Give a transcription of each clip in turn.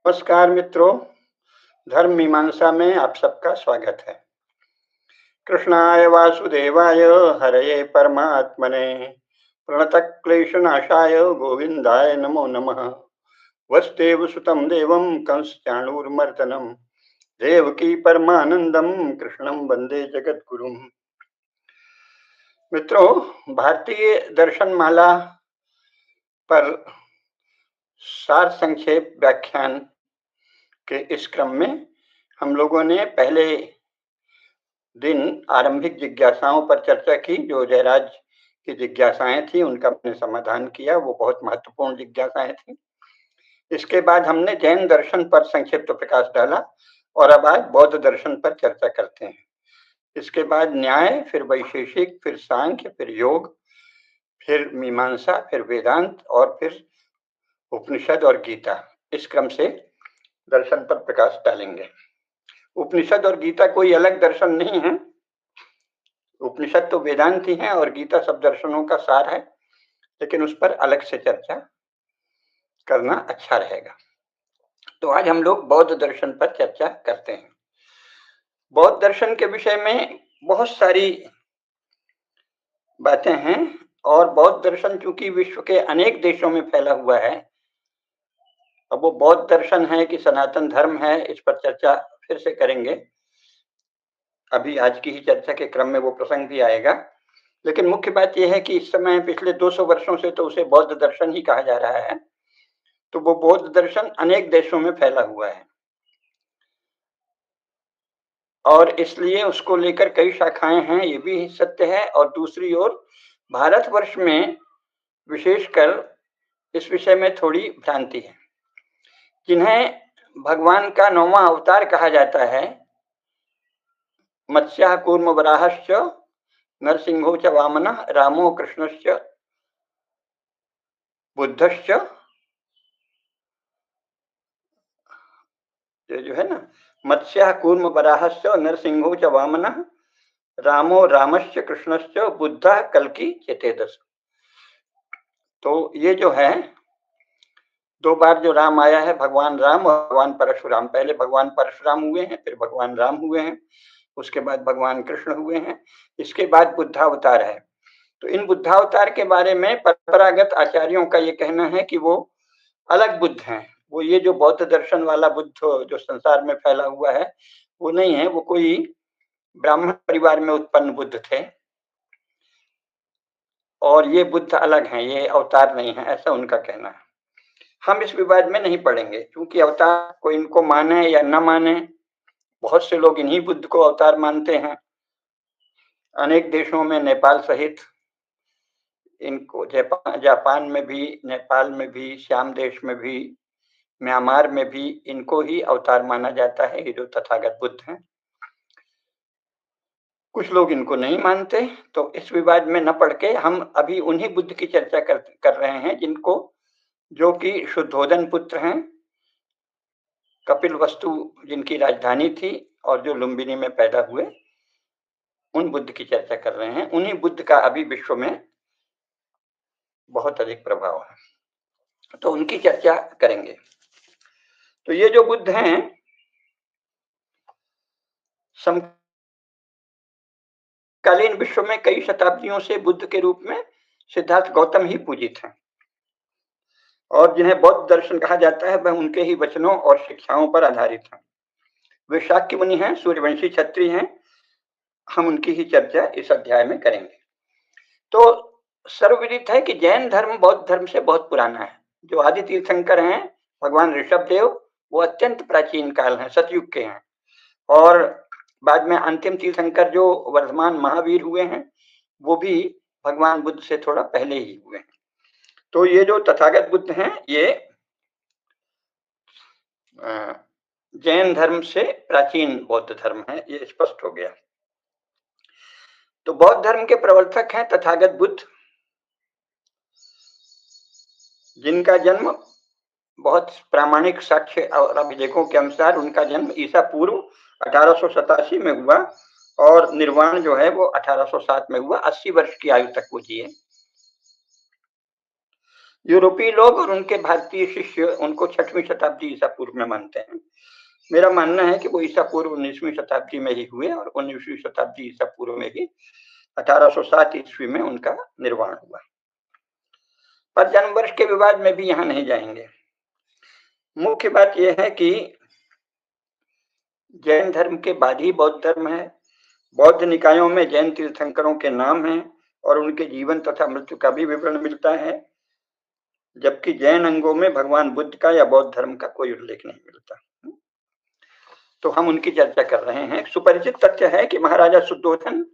नमस्कार मित्रों, धर्म मीमांसा में आप सबका स्वागत है। कृष्णाय वासुदेवाय हरये परमात्मने प्रणतक्लेशनाशाय गोविंदाय नमो नमः। वसुदेवसुतं देवं कंसचाणूरमर्दनं देवकी परमानंदं कृष्णं वंदे जगद्गुरुं। मित्रों, भारतीय दर्शन माला पर सार संक्षेप व्याख्यान के इस क्रम में हम लोगों ने पहले दिन आरंभिक जिज्ञासाओं पर चर्चा की। जो जयराज की जिज्ञासाएं थी उनका हमने समाधान किया, वो बहुत महत्वपूर्ण जिज्ञासाएं थी। इसके बाद हमने जैन दर्शन पर संक्षिप्त प्रकाश डाला और अब आज बौद्ध दर्शन पर चर्चा करते हैं। इसके बाद न्याय, फिर वैशेषिक, फिर सांख्य, फिर योग, फिर मीमांसा, फिर वेदांत और फिर उपनिषद और गीता। इस क्रम से दर्शन पर प्रकाश डालेंगे। उपनिषद और गीता कोई अलग दर्शन नहीं है। उपनिषद तो वेदांत ही है और गीता सब दर्शनों का सार है, लेकिन उस पर अलग से चर्चा करना अच्छा रहेगा। तो आज हम लोग बौद्ध दर्शन पर चर्चा करते हैं। बौद्ध दर्शन के विषय में बहुत सारी बातें हैं और बौद्ध दर्शन चूंकि विश्व के अनेक देशों में फैला हुआ है, अब वो बौद्ध दर्शन है कि सनातन धर्म है, इस पर चर्चा फिर से करेंगे। अभी आज की ही चर्चा के क्रम में वो प्रसंग भी आएगा, लेकिन मुख्य बात यह है कि इस समय पिछले 200 वर्षों से तो उसे बौद्ध दर्शन ही कहा जा रहा है। तो वो बौद्ध दर्शन अनेक देशों में फैला हुआ है और इसलिए उसको लेकर कई शाखाएं हैं, ये भी सत्य है। और दूसरी ओर भारतवर्ष में विशेषकर इस विषय में थोड़ी भ्रांति है। जिन्हें भगवान का 9वां अवतार कहा जाता है, मत्स्यः कूर्म वराहश्च नरसिंहो च वामनः रामो कृष्णश्च बुद्धश्च, ये जो है ना, मत्स्यः कूर्म वराहश्च नरसिंहो च वामनः रामो रामश्च कृष्णश्च बुद्धः कल्कि चेतेदश। तो ये जो है, 2 बार जो राम आया है, भगवान राम और भगवान परशुराम। पहले भगवान परशुराम हुए हैं, फिर भगवान राम हुए हैं, उसके बाद भगवान कृष्ण हुए हैं, इसके बाद बुद्धावतार है। तो इन बुद्धावतार के बारे में परंपरागत आचार्यों का ये कहना है कि वो अलग बुद्ध हैं। वो ये जो बौद्ध दर्शन वाला बुद्ध जो संसार में फैला हुआ है वो नहीं है, वो कोई ब्राह्मण परिवार में उत्पन्न बुद्ध थे और ये बुद्ध अलग हैं, ये अवतार नहीं है, ऐसा उनका कहना है। हम इस विवाद में नहीं पड़ेंगे, क्योंकि अवतार को इनको माने या न माने, बहुत से लोग इन्हीं बुद्ध को अवतार मानते हैं। अनेक देशों में, नेपाल सहित, इनको जापान में भी, नेपाल में भी, श्याम देश में भी, म्यांमार में भी इनको ही अवतार माना जाता है, ये जो तथागत बुद्ध हैं। कुछ लोग इनको नहीं मानते, तो इस विवाद में न पड़ के हम अभी उन्हीं बुद्ध की चर्चा कर रहे हैं जिनको, जो कि शुद्धोदन पुत्र हैं, कपिल वस्तु जिनकी राजधानी थी और जो लुम्बिनी में पैदा हुए, उन बुद्ध की चर्चा कर रहे हैं। उन्हीं बुद्ध का अभी विश्व में बहुत अधिक प्रभाव है, तो उनकी चर्चा करेंगे। तो ये जो बुद्ध हैं, समकालीन विश्व में कई शताब्दियों से बुद्ध के रूप में सिद्धार्थ गौतम ही पूजित हैं और जिन्हें बौद्ध दर्शन कहा जाता है वह उनके ही वचनों और शिक्षाओं पर आधारित हैं। वे शाक्य मुनि हैं, सूर्यवंशी क्षत्रिय हैं। हम उनकी ही चर्चा इस अध्याय में करेंगे। तो सर्वविदित है कि जैन धर्म बौद्ध धर्म से बहुत पुराना है। जो आदि तीर्थंकर हैं, भगवान ऋषभ देव, वो अत्यंत प्राचीन काल हैं, सतयुग के हैं। और बाद में अंतिम तीर्थंकर जो वर्धमान महावीर हुए हैं, वो भी भगवान बुद्ध से थोड़ा पहले ही हुए हैं। तो ये जो तथागत बुद्ध हैं, ये जैन धर्म से प्राचीन बौद्ध धर्म है, ये स्पष्ट हो गया। तो बौद्ध धर्म के प्रवर्तक हैं तथागत बुद्ध, जिनका जन्म बहुत प्रामाणिक साक्ष्य और अभिलेखों के अनुसार उनका जन्म ईसा पूर्व 1887 में हुआ और निर्वाण जो है वो 1807 में हुआ। 80 वर्ष की आयु तक वो जिए। यूरोपीय लोग और उनके भारतीय शिष्य उनको 6वीं शताब्दी ईसा पूर्व में मानते हैं। मेरा मानना है कि वो ईसा पूर्व 19वीं शताब्दी में ही हुए और 19वीं शताब्दी ईसा पूर्व में ही 1807 ईस्वी में उनका निर्वाण हुआ। पर जन्म वर्ष के विवाद में भी यहाँ नहीं जाएंगे। मुख्य बात यह है कि जैन धर्म के बाद ही बौद्ध धर्म है। बौद्ध निकायों में जैन तीर्थंकरों के नाम हैं और उनके जीवन तथा मृत्यु का भी विवरण मिलता है, जबकि जैन अंगों में भगवान बुद्ध का या बौद्ध धर्म का कोई उल्लेख नहीं मिलता। तो हम उनकी चर्चा कर रहे हैं। सुपरिचित तथ्य है कि महाराजा शुद्धोधन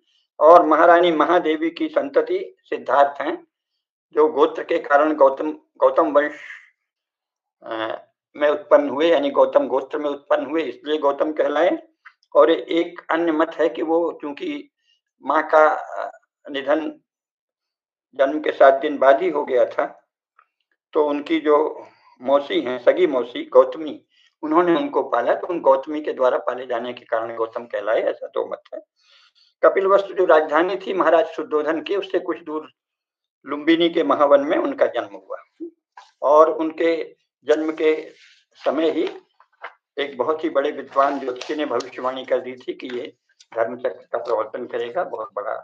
और महारानी महादेवी की संतति सिद्धार्थ हैं, जो गोत्र के कारण गौतम वंश में उत्पन्न हुए, यानी गौतम गोत्र में उत्पन्न हुए, इसलिए गौतम कहलाए। और एक अन्य मत है कि वो चूंकि माँ का निधन जन्म के 7 दिन बाद ही हो गया था, तो उनकी जो मौसी हैं, सगी मौसी गौतमी, उन्होंने उनको पाला, तो उन गौतमी के द्वारा पाले जाने के कारण गौतम कहलाए, ऐसा 2 मत है। कपिलवस्तु जो राजधानी थी महाराज शुद्धोधन की, उससे कुछ दूर लुम्बिनी के महावन में उनका जन्म हुआ और उनके जन्म के समय ही एक बहुत ही बड़े विद्वान ज्योतिषी ने भविष्यवाणी कर दी थी कि ये धर्मचक्र का प्रवर्तन करेगा, बहुत बड़ा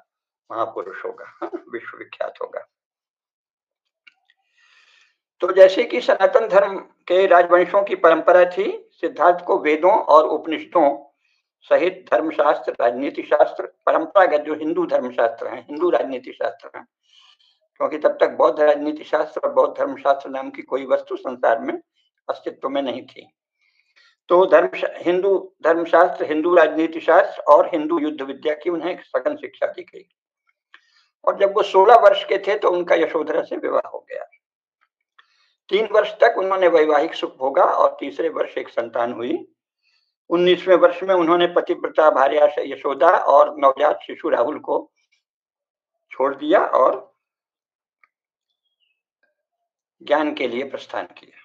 महापुरुष होगा, विश्वविख्यात होगा। तो जैसे कि सनातन धर्म के राजवंशों की परंपरा थी, सिद्धार्थ को वेदों और उपनिषदों सहित धर्मशास्त्र, राजनीति शास्त्र, परंपरागत जो हिंदू धर्मशास्त्र हैं, हिंदू राजनीति शास्त्र हैं, क्योंकि तब तक बौद्ध राजनीति शास्त्र और बौद्ध धर्मशास्त्र नाम की कोई वस्तु संसार में अस्तित्व में नहीं थी। तो हिंदू धर्मशास्त्र, हिंदू राजनीति शास्त्र और हिंदू युद्ध विद्या की उन्हें सघन शिक्षा दी गई। और जब वो 16 वर्ष के थे तो उनका यशोधरा से विवाह हो गया। 3 वर्ष तक उन्होंने वैवाहिक सुख भोगा और तीसरे वर्ष एक संतान हुई। 19वें वर्ष में उन्होंने पतिव्रता भार्या यशोदा और नवजात शिशु राहुल को छोड़ दिया और ज्ञान के लिए प्रस्थान किया।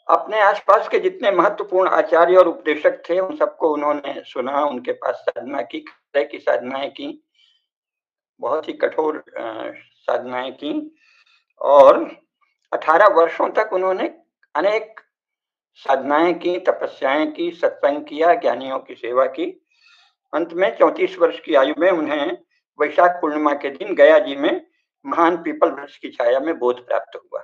अपने आसपास के जितने महत्वपूर्ण आचार्य और उपदेशक थे उन सबको उन्होंने सुना, उनके पास साधना की, तरह की साधनाएं की, बहुत ही कठोर साधनाएं की और 18 वर्षों तक उन्होंने अनेक साधनाएं की, तपस्याएं की, सत्संग किया, ज्ञानियों की सेवा की। अंत में 34 वर्ष की आयु में उन्हें वैशाख पूर्णिमा के दिन गया जी में महान पीपल वृक्ष की छाया में बोध प्राप्त हुआ।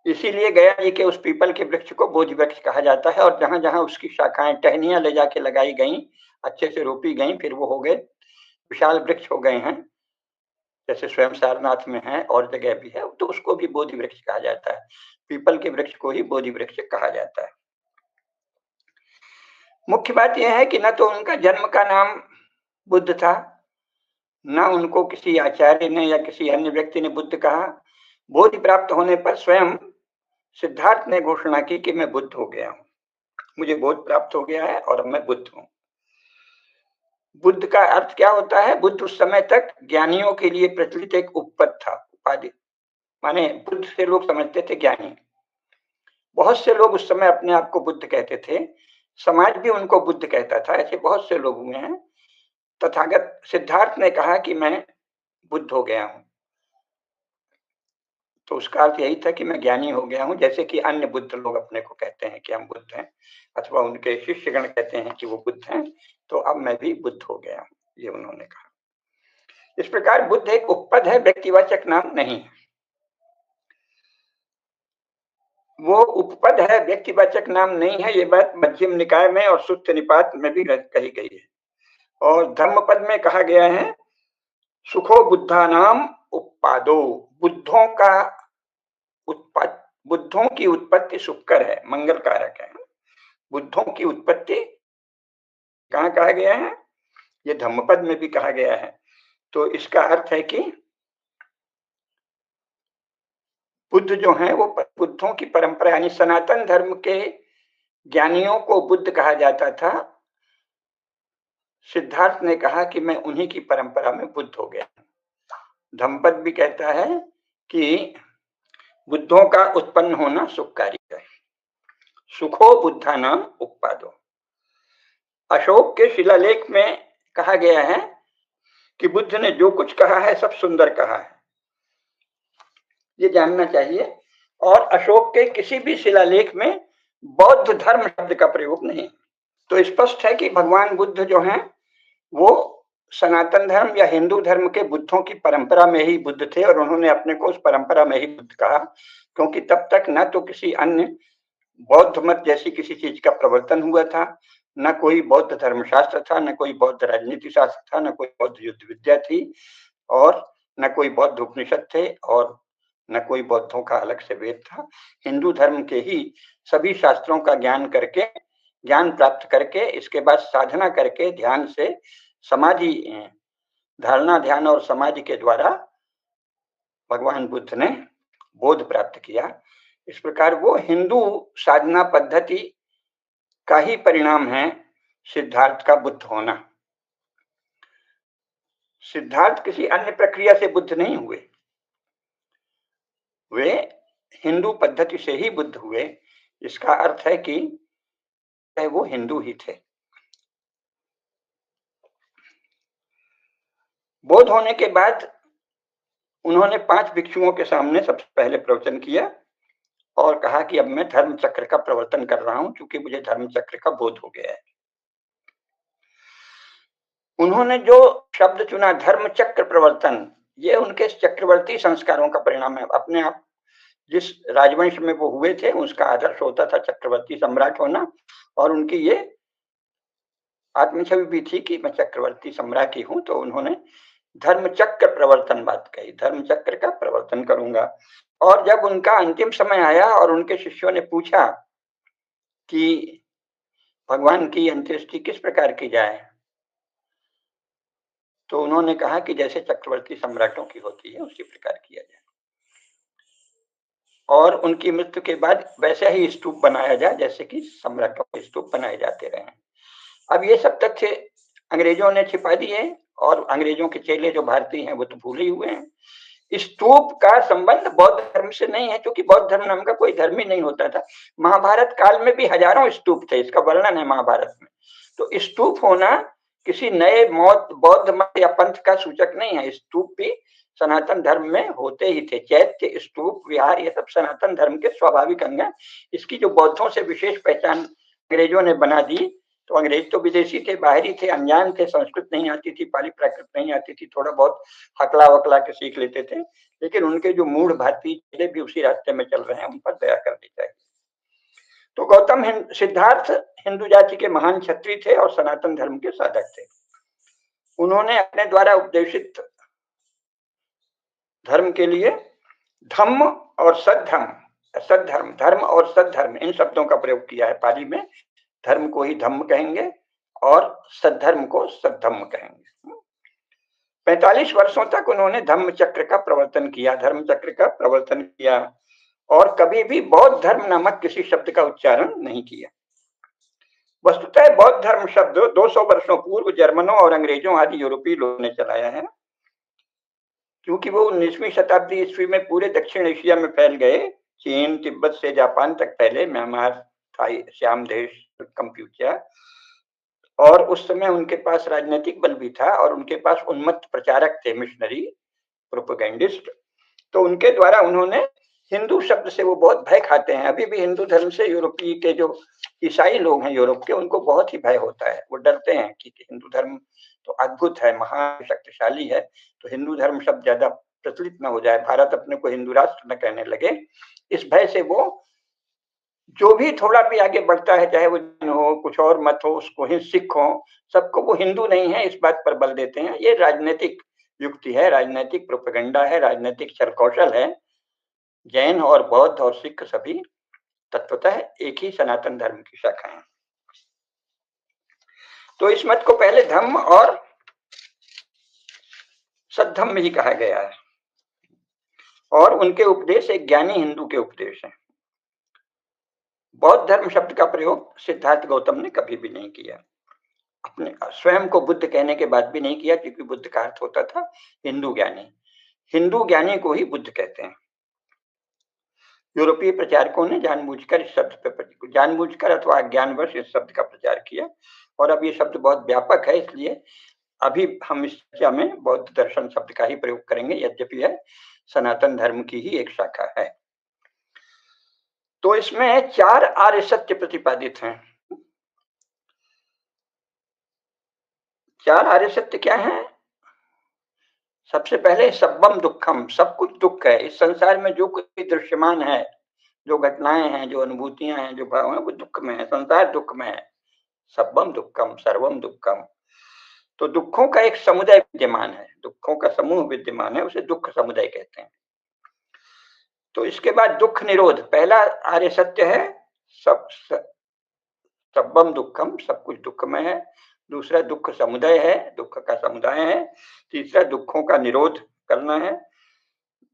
इसीलिए गया जी के उस पीपल के वृक्ष को बोधि वृक्ष कहा जाता है और जहां जहां उसकी शाखाएं, टहनियां ले जाके लगाई गई, अच्छे से रोपी गई, फिर वो हो गए विशाल वृक्ष हो गए हैं, जैसे स्वयं सारनाथ में है और जगह भी है, तो उसको भी बोधि वृक्ष कहा जाता है। पीपल के वृक्ष को ही बोधि वृक्ष कहा जाता है। मुख्य बात यह है कि न तो उनका जन्म का नाम बुद्ध था, न उनको किसी आचार्य ने या किसी अन्य व्यक्ति ने बुद्ध कहा। बोधि प्राप्त होने पर स्वयं सिद्धार्थ ने घोषणा की कि मैं बुद्ध हो गया हूं, मुझे बोध प्राप्त हो गया है और मैं बुद्ध हूं। बुद्ध का अर्थ क्या होता है? बुद्ध उस समय तक ज्ञानियों के लिए प्रचलित एक उपपद था, उपाधि, माने बुद्ध से लोग समझते थे ज्ञानी। बहुत से लोग उस समय अपने आप को बुद्ध कहते थे, समाज भी उनको बुद्ध कहता था, ऐसे बहुत से लोग हुए हैं। तथागत सिद्धार्थ ने कहा कि मैं बुद्ध हो गया हूं, तो उसका अर्थ यही था कि मैं ज्ञानी हो गया हूं, जैसे कि अन्य बुद्ध लोग अपने को कहते हैं कि हम बुद्ध हैं, अथवा उनके शिष्यगण कहते हैं कि वो बुद्ध हैं, तो अब मैं भी बुद्ध हो गया हूं, ये उन्होंने कहा। इस प्रकार बुद्ध एक उपपद है, व्यक्तिवाचक नाम नहीं है। वो उपपद है, व्यक्तिवाचक नाम नहीं है। ये बात मध्यम निकाय में और सुत्त निपात में भी कही गई है। और धम्मपद में कहा गया है, सुखो बुद्धानाम उपपादो, बुद्धों का उत्पत्ति, बुद्धों की उत्पत्ति सुखकर है, मंगल कारक है। बुद्धों की उत्पत्ति कहाँ कहा गया है? ये धम्मपद में भी कहा गया है। तो इसका अर्थ है कि बुद्ध जो है वो बुद्धों की परंपरा, यानी सनातन धर्म के ज्ञानियों को बुद्ध कहा जाता था। सिद्धार्थ ने कहा कि मैं उन्हीं की परंपरा में बुद्ध हो गया। धम्मपद भी कहता है कि बुद्धों का उत्पन्न होना सुखकारी है। सुखो बुद्धा नाम उपपादो। अशोक के शिलालेख में कहा गया है कि बुद्ध ने जो कुछ कहा है सब सुंदर कहा है, ये जानना चाहिए। और अशोक के किसी भी शिलालेख में बौद्ध धर्म शब्द का प्रयोग नहीं। तो स्पष्ट है कि भगवान बुद्ध जो हैं वो सनातन धर्म या हिंदू धर्म के बुद्धों की परंपरा में ही बुद्ध थे, और उन्होंने अपने को उस परंपरा में ही बुद्ध कहा, क्योंकि तब तक न तो किसी अन्य बौद्ध मत जैसी किसी चीज का प्रवर्तन हुआ था, न कोई बौद्ध धर्मशास्त्र था, न कोई बौद्ध राजनीति शास्त्र था, न कोई बौद्ध युद्ध विद्या थी, और न कोई बौद्ध उपनिषद थे, और न कोई बौद्धों का अलग से वेद था। हिंदू धर्म के ही सभी शास्त्रों का ज्ञान प्राप्त करके, इसके बाद साधना करके ध्यान से समाधि, धारणा ध्यान और समाधि के द्वारा भगवान बुद्ध ने बोध प्राप्त किया। इस प्रकार वो हिंदू साधना पद्धति का ही परिणाम है सिद्धार्थ का बुद्ध होना। सिद्धार्थ किसी अन्य प्रक्रिया से बुद्ध नहीं हुए, वे हिंदू पद्धति से ही बुद्ध हुए। इसका अर्थ है कि वो हिंदू ही थे। बोध होने के बाद उन्होंने 5 भिक्षुओं के सामने सबसे पहले प्रवचन किया और कहा कि अब मैं धर्म चक्र का प्रवर्तन कर रहा हूं, क्योंकि मुझे धर्म चक्र का बोध हो गया है। उन्होंने जो शब्द चुना धर्म चक्र प्रवर्तन, ये उनके चक्रवर्ती संस्कारों का परिणाम है। अपने आप जिस राजवंश में वो हुए थे उसका आदर्श होता था चक्रवर्ती सम्राट होना, और उनकी ये आत्मछवि भी थी कि मैं चक्रवर्ती सम्राट ही हूं। तो उन्होंने धर्म चक्र प्रवर्तन बात कही, धर्म चक्र का प्रवर्तन करूंगा। और जब उनका अंतिम समय आया और उनके शिष्यों ने पूछा कि भगवान की अंत्येष्टि किस प्रकार की जाए, तो उन्होंने कहा कि जैसे चक्रवर्ती सम्राटों की होती है उसी प्रकार किया जाए, और उनकी मृत्यु के बाद वैसे ही स्तूप बनाया जाए जैसे कि सम्राटों के स्तूप बनाए जाते रहे। अब ये सब तथ्य अंग्रेजों ने छिपा दिए, और अंग्रेजों के चेले जो भारतीय हैं वो तो भूले ही हुए हैं। स्तूप का संबंध बौद्ध धर्म से नहीं है, क्योंकि बौद्ध धर्म नाम का कोई धर्म ही नहीं होता था। महाभारत काल में भी हजारों स्तूप थे, इसका वर्णन है महाभारत में। तो स्तूप होना किसी नए मौत बौद्ध मत या पंथ का सूचक नहीं है। स्तूप भी सनातन धर्म में होते ही थे। चैत्य, स्तूप, विहार, ये सब सनातन धर्म के स्वाभाविक अंग हैं। इसकी जो बौद्धों से विशेष पहचान अंग्रेजों ने बना दी, तो अंग्रेज तो विदेशी थे, बाहरी थे, अनजान थे, संस्कृत नहीं आती थी, पाली प्राकृत नहीं आती थी, थोड़ा बहुत हकला वकला के सीख लेते थे, लेकिन उनके जो मूढ़ भारतीय चेले भी उसी रास्ते में चल रहे हैं, उन पर दया करनी चाहिए। तो गौतम सिद्धार्थ हिंदू जाति के महान क्षत्रिय थे और सनातन धर्म के साधक थे। उन्होंने अपने द्वारा उपदेशित धर्म के लिए धम्म और सद्धर्म, धर्म और सद्धर्म, इन शब्दों का प्रयोग किया है पाली में। धर्म को ही धम्म कहेंगे और सद्धर्म को सद्धम्म कहेंगे। 45 वर्षों तक उन्होंने धम्म चक्र का प्रवर्तन किया, धर्म चक्र का प्रवर्तन किया, और कभी भी बौद्ध धर्म नामक किसी शब्द का उच्चारण नहीं किया। वस्तुतः बौद्ध धर्म शब्द 200 वर्षों पूर्व जर्मनों और अंग्रेजों आदि यूरोपीय लोगों ने चलाया है, क्योंकि वो 19वीं शताब्दी ईस्वी में पूरे दक्षिण एशिया में फैल गए। चीन, तिब्बत से जापान तक फैले, म्यांमार, थाई, श्याम देश, कंप्यूचिया, और उस समय उनके पास राजनीतिक बल भी था, और उनके पास उन्मत्त प्रचारक थे, मिशनरी, प्रोपेगेंडिस्ट। तो उनके द्वारा उन्होंने हिंदू शब्द से वो बहुत भय खाते हैं। अभी भी हिंदू धर्म से यूरोपीय के जो ईसाई लोग हैं यूरोप के, उनको बहुत ही भय होता है। वो डरते हैं कि हिंदू धर्म तो अद्भुत है, महान शक्तिशाली है, तो हिंदू धर्म शब्द ज्यादा प्रचलित न हो जाए, भारत अपने को हिंदू राष्ट्र न कहने लगे। इस भय से वो जो भी थोड़ा भी आगे बढ़ता है, चाहे वो जैन हो, कुछ और मत हो, उसको ही सिख हो, सबको वो हिंदू नहीं है इस बात पर बल देते हैं। ये राजनीतिक युक्ति है, राजनीतिक प्रोपेगेंडा है, राजनीतिक छल कौशल है। जैन और बौद्ध और सिख सभी तत्वतः एक ही सनातन धर्म की शाखा है। तो इस मत को पहले धम्म और सद्धम्म ही कहा गया है, और उनके उपदेश एक ज्ञानी हिंदू के उपदेश हैं। बौद्ध धर्म शब्द का प्रयोग सिद्धार्थ गौतम ने कभी भी नहीं किया, अपने स्वयं को बुद्ध कहने के बाद भी नहीं किया, क्योंकि बुद्ध का अर्थ होता था हिंदू ज्ञानी। हिंदू ज्ञानी को ही बुद्ध कहते हैं। यूरोपीय प्रचारकों ने जानबूझकर इस शब्द पर, जानबूझकर अथवा ज्ञानवश इस शब्द का प्रचार किया, और अब ये शब्द बहुत व्यापक है, इसलिए अभी हम इस चर्चा में बौद्ध दर्शन शब्द का ही प्रयोग करेंगे, यद्यपि यह सनातन धर्म की ही एक शाखा है। तो इसमें 4 आर्य सत्य प्रतिपादित हैं। 4 आर्य सत्य क्या हैं? सबसे पहले सब्बम दुखम, सब कुछ दुख है। इस संसार में जो कुछ दृश्यमान है, जो घटनाएं हैं, जो अनुभूतियां हैं, जो भाव हैं, वो दुख में है। संसार दुख में है। सब्बम दुखम सर्वम दुखम। तो दुखों का एक समुदाय विद्यमान है, दुखों का समूह विद्यमान है, उसे दुख समुदाय कहते हैं। तो इसके बाद दुख निरोध, पहला आर्य सत्य है सब सब्बम दुखम, सब कुछ दुख में है। दूसरा दुख समुदाय है, दुख का समुदाय है। तीसरा दुखों का निरोध करना है।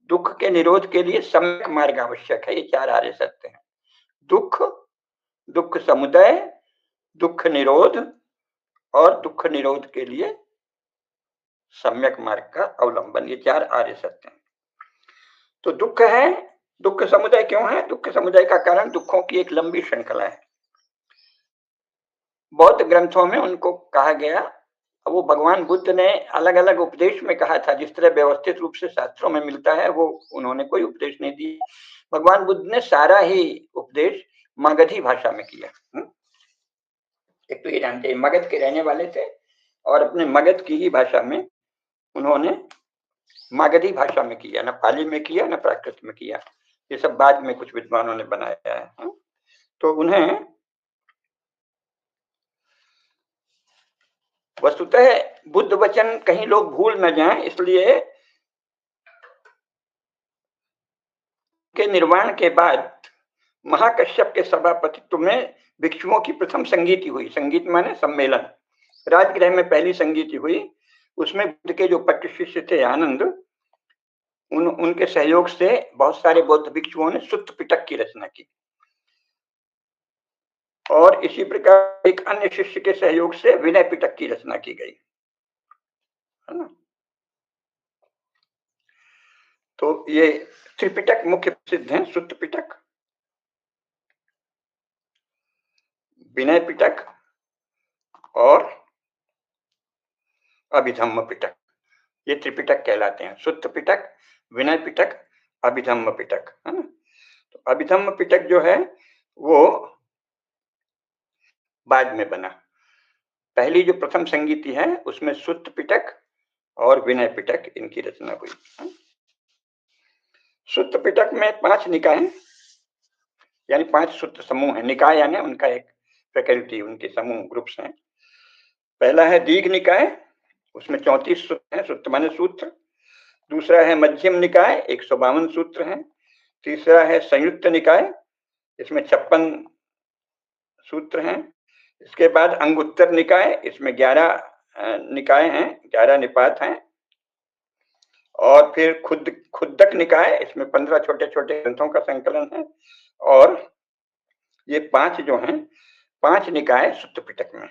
दुख के निरोध के लिए सम्यक मार्ग आवश्यक है। ये 4 आर्य सत्य हैं। दुख, दुख समुदाय, दुख निरोध और दुख निरोध के लिए सम्यक मार्ग का अवलंबन, ये 4 आर्य सत्य हैं। तो दुख है, दुख समुदाय क्यों है? दुख समुदाय का कारण दुखों की एक लंबी श्रृंखला है। बौद्ध ग्रंथों में उनको कहा गया, वो भगवान बुद्ध ने अलग अलग उपदेश में कहा था। जिस तरह व्यवस्थित रूप से शास्त्रों में मिलता है, वो उन्होंने कोई उपदेश नहीं दिया। भगवान बुद्ध ने सारा ही उपदेश मगधी भाषा में किया। एक तो ये जानते हैं, मगध के रहने वाले थे और अपने मगध की ही भाषा में उन्होंने मगधी भाषा में किया, न पाली में किया, न प्राकृत में किया। ये सब बाद में कुछ विद्वानों ने बनाया है। तो उन्हें वस्तुतः बुद्ध वचन कहीं लोग भूल न जाएं, इसलिए के निर्वाण के बाद महाकश्यप के सभापतित्व में भिक्षुओं की प्रथम संगीति हुई। संगीत माने सम्मेलन। राजगृह में पहली संगीति हुई। उसमें बुद्ध के जो पट्ट शिष्य थे आनंद, उनके सहयोग से बहुत सारे बौद्ध भिक्षुओं ने सुत्त पिटक की रचना की। और इसी प्रकार एक अन्य शिष्य के सहयोग से विनय पिटक की रचना की गई, है ना। तो ये त्रिपिटक मुख्य प्रसिद्ध हैं, सुत्त पिटक, विनय पिटक और अभिधम्म पिटक। ये त्रिपिटक कहलाते हैं, सुत्त पिटक, विनय पिटक, अभिधम्म पिटक, है ना। तो अभिधम्म पिटक जो है वो बाद में बना। पहली जो प्रथम संगीति है उसमें सुत्त पिटक और विनय पिटक इनकी रचना हुई। सुत्त पिटक में 5 निकाय यानी 5 सुत्त समूह है। निकाय यानी उनका एक प्रकृति, उनके समूह, ग्रुप्स हैं। पहला है दीघ निकाय, उसमें 34 सूत्र हैं, सूत्र माने सूत्र। दूसरा है मध्यम निकाय, 152 सूत्र हैं। तीसरा है संयुक्त निकाय, इसमें 56 सूत्र हैं। इसके बाद अंगुत्तर निकाय, इसमें 11 निकाय हैं, 11 निपात हैं। और फिर खुद्दक निकाय, इसमें 15 छोटे छोटे ग्रंथों का संकलन है। और ये 5 जो हैं, 5 निकाय सुत्त पिटक में।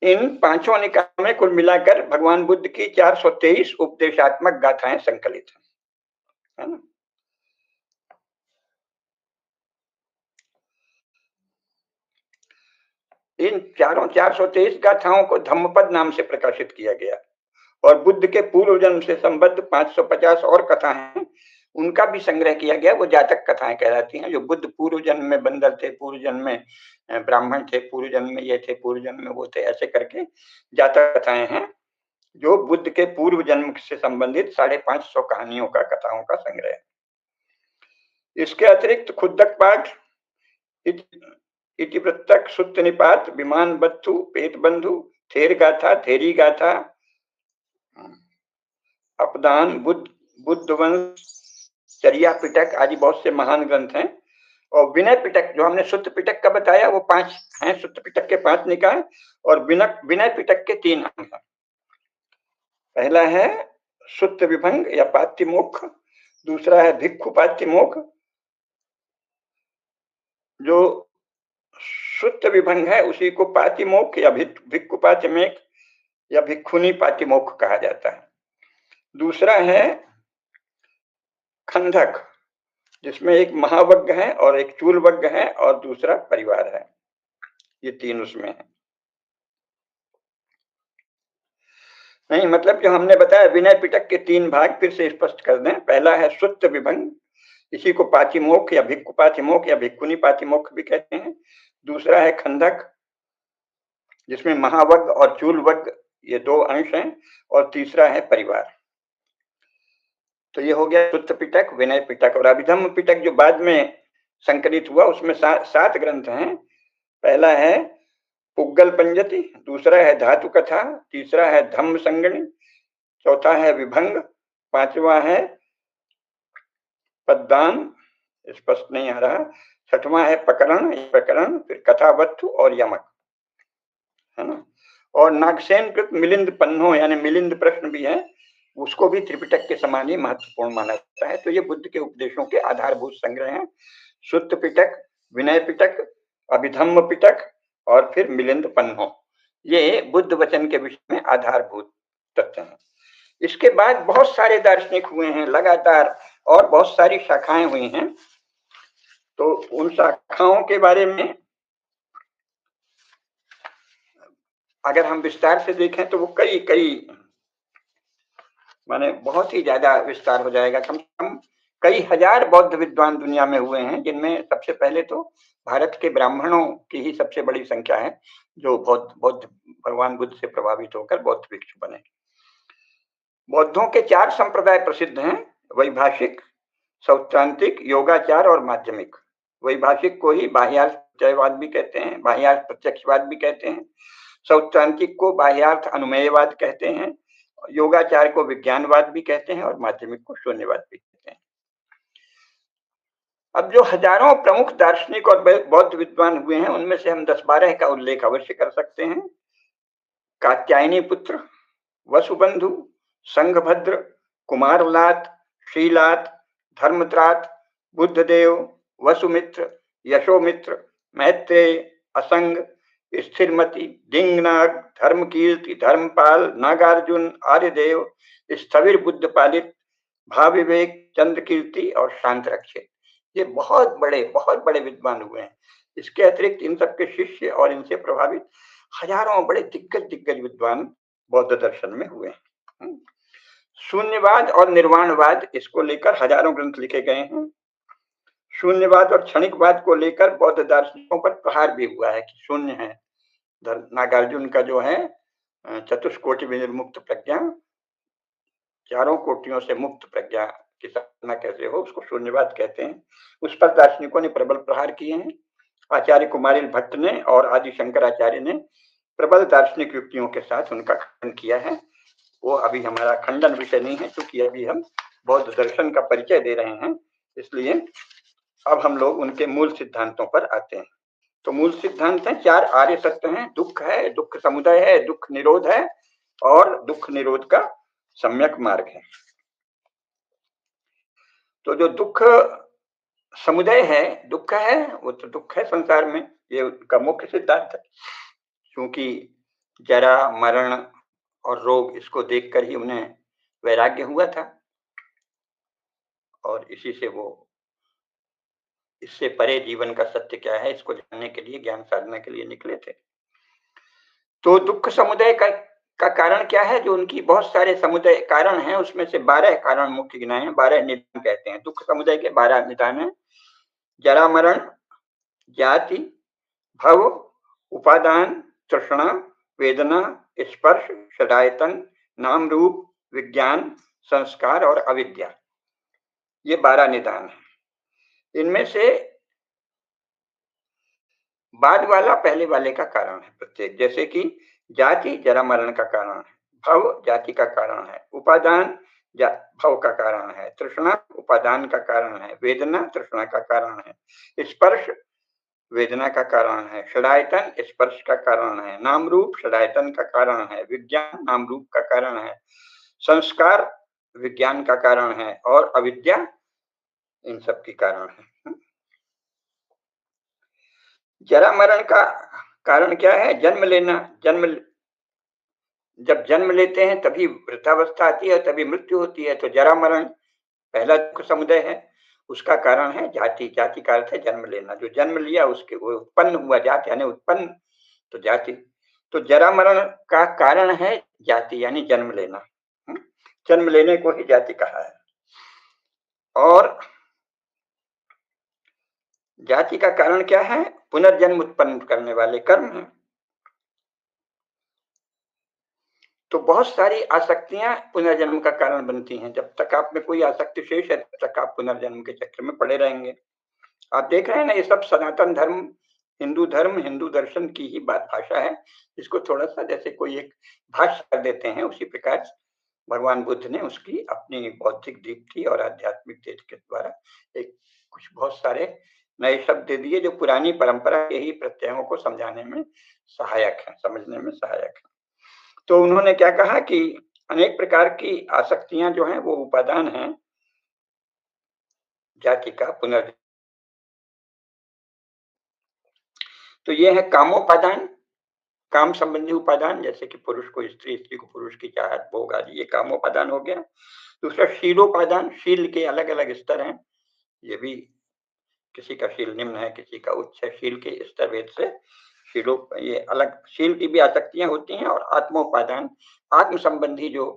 इन 5 निकायों में कुल मिलाकर भगवान बुद्ध की 423 उपदेशात्मक गाथाएं संकलित है ना। इन 423 गाथाओं को धम्मपद नाम से प्रकाशित किया गया। और बुद्ध के पूर्व जन्म से संबद्ध 550 और कथाएं हैं, उनका भी संग्रह किया गया। वो जातक कथाएं कहलाती हैं। जो बुद्ध पूर्व जन्म में बंदर थे, पूर्व जन्म में ब्राह्मण थे, पूर्व जन्म में ये थे, पूर्व जन्म में वो थे, ऐसे करके जातक कथाएं हैं, जो बुद्ध के पूर्व जन्म से संबंधित 550 कहानियों का, कथाओं का संग्रह है। इसके अतिरिक्त खुद्दक पाठ, इतिवृत्तक, सुत्त निपात, विमान बत्थु, पेट बंधु, थेर गाथा, थेरी गाथा, अपदान, बुद्ध वंश, चर्या पिटक आदि बहुत से महान ग्रंथ हैं। और विनय पिटक जो हमने सुत्त पिटक का बताया, वो 5 हैं। सुत्त पिटक के 5 निकाय और विनय पिटक के 3 अंग हैं। पहला है सुत्त विभंग या पातिमोक्ष, दूसरा है भिक्षु पातिमोक्ष। जो सुत्त विभंग है उसी को पातिमोक्ष या भिक्षु पातिमेक या भिक्षुनी पातिमोक्ष कहा जाता है। दूसरा है खंडक, जिसमें एक महावग्ग है और एक चूलवग्ग है और दूसरा परिवार है। ये 3 उसमें है। नहीं, मतलब जो हमने बताया विनय पिटक के 3 भाग फिर से स्पष्ट कर दें। पहला है सुत्त विभंग, इसी को पातिमोक्ष या भिक्खु पातिमोक्ष या भिक्खुनी पातिमोक्ष भी कहते हैं। दूसरा है खंडक, जिसमें महावग्ग और चूलवग्ग ये 2 अंश हैं। और तीसरा है परिवार। तो ये हो गया सुत्त पिटक, विनय पिटक। और अभिधम्म पिटक जो बाद में संकलित हुआ, उसमें 7 ग्रंथ हैं। पहला है पुग्गल पंजति, दूसरा है धातु कथा, तीसरा है धम्म संगणि, चौथा है विभंग, पांचवा है पद्दान, स्पष्ट नहीं आ रहा, छठवां है प्रकरण, फिर कथावत्थु और यमक, है ना। और नागसेन कृत मिलिंद पन्नो यानी मिलिंद प्रश्न भी है, उसको भी त्रिपिटक के समान ही महत्वपूर्ण माना जाता है। तो ये बुद्ध के उपदेशों के आधारभूत संग्रह हैं। सुत्त पिटक, विनय पिटक, अभिधम्म पिटक और फिर मिलिंद पन्नो, ये बुद्ध वचन के विषय में आधारभूत तथ्य हैं। इसके बाद बहुत सारे दार्शनिक हुए हैं लगातार, और बहुत सारी शाखाएं हुई हैं। तो उन शाखाओं के बारे में अगर हम विस्तार से देखें तो वो कई कई माने बहुत ही ज्यादा विस्तार हो जाएगा। कम से कम कई हजार बौद्ध विद्वान दुनिया में हुए हैं, जिनमें सबसे पहले तो भारत के ब्राह्मणों की ही सबसे बड़ी संख्या है, जो बौद्ध भगवान बुद्ध से प्रभावित होकर बौद्ध भिक्षु बने। बौद्धों के 4 संप्रदाय प्रसिद्ध हैं, वैभाषिक, सौत्रांतिक, योगाचार और माध्यमिक। वैभाषिक को ही बाह्यार्थ प्रत्ययवाद भी कहते हैं, बाह्यार्थ प्रत्यक्षवाद भी कहते हैं। सौत्रांतिक को बाह्यार्थ अनुमेयवाद कहते हैं, योगाचार को विज्ञानवाद भी कहते हैं और माध्यमिक को शून्यवाद भी कहते हैं। अब जो हजारों प्रमुख दार्शनिक और बौद्ध विद्वान हुए हैं, उनमें से हम 10-12 का उल्लेख अवश्य कर सकते हैं। कात्यायनी पुत्र, वसुबंधु, संघभद्र, कुमारलात, श्रीलात, धर्मत्रात, बुद्धदेव, वसुमित्र, यशोमित्र, मैत्रेय, असंग, स्थिरमति, दिंगनाग, धर्मकीर्ति, धर्मपाल, नागार्जुन, आर्यदेव, स्थविर बुद्ध पालित, भाविवेक, चंद्रकीर्ति और शांत रक्षित, ये बहुत बड़े विद्वान हुए हैं। इसके अतिरिक्त इन सबके शिष्य और इनसे प्रभावित हजारों बड़े दिग्गज विद्वान बौद्ध दर्शन में हुए हैं। शून्यवाद और निर्वाणवाद, इसको लेकर हजारों ग्रंथ लिखे गए हैं। शून्यवाद और क्षणिकवाद को लेकर बौद्ध दार्शनिकों पर प्रहार भी हुआ है कि शून्य है। नागार्जुन का जो है चतुष्कोटि विनिर्मुक्त प्रज्ञा, चारों कोटियों से मुक्त प्रज्ञा की साधना कैसे हो, उसको शून्यवाद कहते हैं। उस पर दार्शनिकों ने प्रबल प्रहार किए हैं। आचार्य कुमारिल भट्ट ने और आदि शंकराचार्य ने प्रबल दार्शनिक युक्तियों के साथ उनका खंडन किया है। वो अभी हमारा खंडन विषय नहीं है, क्योंकि अभी हम बौद्ध दर्शन का परिचय दे रहे हैं, इसलिए अब हम लोग उनके मूल सिद्धांतों पर आते हैं। तो मूल सिद्धांत है 4 आर्य सत्य हैं। दुख है, दुख समुदय है, दुख निरोध है और दुख निरोध का सम्यक मार्ग है। तो जो दुख समुदय है, दुख है, वो तो दुख है संसार में, ये उनका मुख्य सिद्धांत है। क्योंकि जरा, मरण और रोग, इसको देखकर ही उन्हें वैराग्य हुआ था और इसी से वो इससे परे जीवन का सत्य क्या है, इसको जानने के लिए, ज्ञान साधना के लिए निकले थे। तो दुख समुदय का कारण क्या है? जो उनकी बहुत सारे समुदय कारण हैं, उसमें से 12 कारण मुख्य गिनाए हैं, 12 निदान कहते हैं। दुख समुदय के 12 निदान हैं। जरा मरण, जाति, भव, उपादान, तृष्णा, वेदना, स्पर्श, षडायतन, नाम रूप, विज्ञान, संस्कार और अविद्या, ये 12 निदान हैं। इनमें से बाद वाला पहले वाले का कारण है प्रत्येक। जैसे कि जाति जरा मरण का कारण है, भव जाति का कारण है, उपादान भव का कारण है, तृष्णा उपादान का कारण है, वेदना तृष्णा का कारण है, स्पर्श वेदना का कारण है, षडायतन स्पर्श का कारण है, नाम रूप षडायतन का कारण है, विज्ञान नाम रूप का कारण है, संस्कार विज्ञान का कारण है और अविद्या इन सब की कारण है। जरा मरण का कारण क्या है? जन्म लेना। जब जन्म लेते हैं तभी वृद्धावस्था आती है, तभी मृत्यु होती है। तो जरा मरण पहला दुख समुदय है। उसका कारण है जाति। जाति का अर्थ है जन्म लेना। जो जन्म लिया उसके वो उत्पन्न हुआ, जाति यानी उत्पन्न, तो जाति। तो जरा मरण का कारण है जाति यानी जन्म लेना। जन्म लेने को ही जाति कहा है। और जाति का कारण क्या है? पुनर्जन्म उत्पन्न करने वाले कर्म हैं। तो बहुत सारी आसक्तियां पुनर्जन्म का कारण बनती हैं। जब तक आप में कोई आसक्ति शेष है तब तक आप पुनर्जन्म के चक्र में पड़े रहेंगे। आप देख रहे हैं ना, ये सब सनातन धर्म, हिंदू दर्शन की ही बात भाषा है। इसको थोड़ा सा जैसे कोई एक भाष्य कर देते हैं, उसी प्रकार भगवान बुद्ध ने उसकी अपनी बौद्धिक दीप्ति और आध्यात्मिक तेज के द्वारा एक कुछ बहुत सारे नए शब्द दे दिए जो पुरानी परंपरा के ही प्रत्ययों को समझाने में सहायक है, समझने में सहायक है। तो उन्होंने क्या कहा कि अनेक प्रकार की आसक्तियां जो हैं वो उपादान हैं जाति का पुनर्जन्म। तो ये है कामोपादान, काम संबंधी उपादान, जैसे कि पुरुष को स्त्री, स्त्री को पुरुष की चाहत, भोग आदि, ये कामोपादान हो गया। दूसरा शीलोपादान, शील के अलग अलग स्तर हैं। ये भी किसी का शील निम्न है, किसी का उच्च है। शील के स्तर भेद से शीलो, ये अलग शील की भी आसक्तियां होती हैं। और आत्मोपादान, आत्म संबंधी जो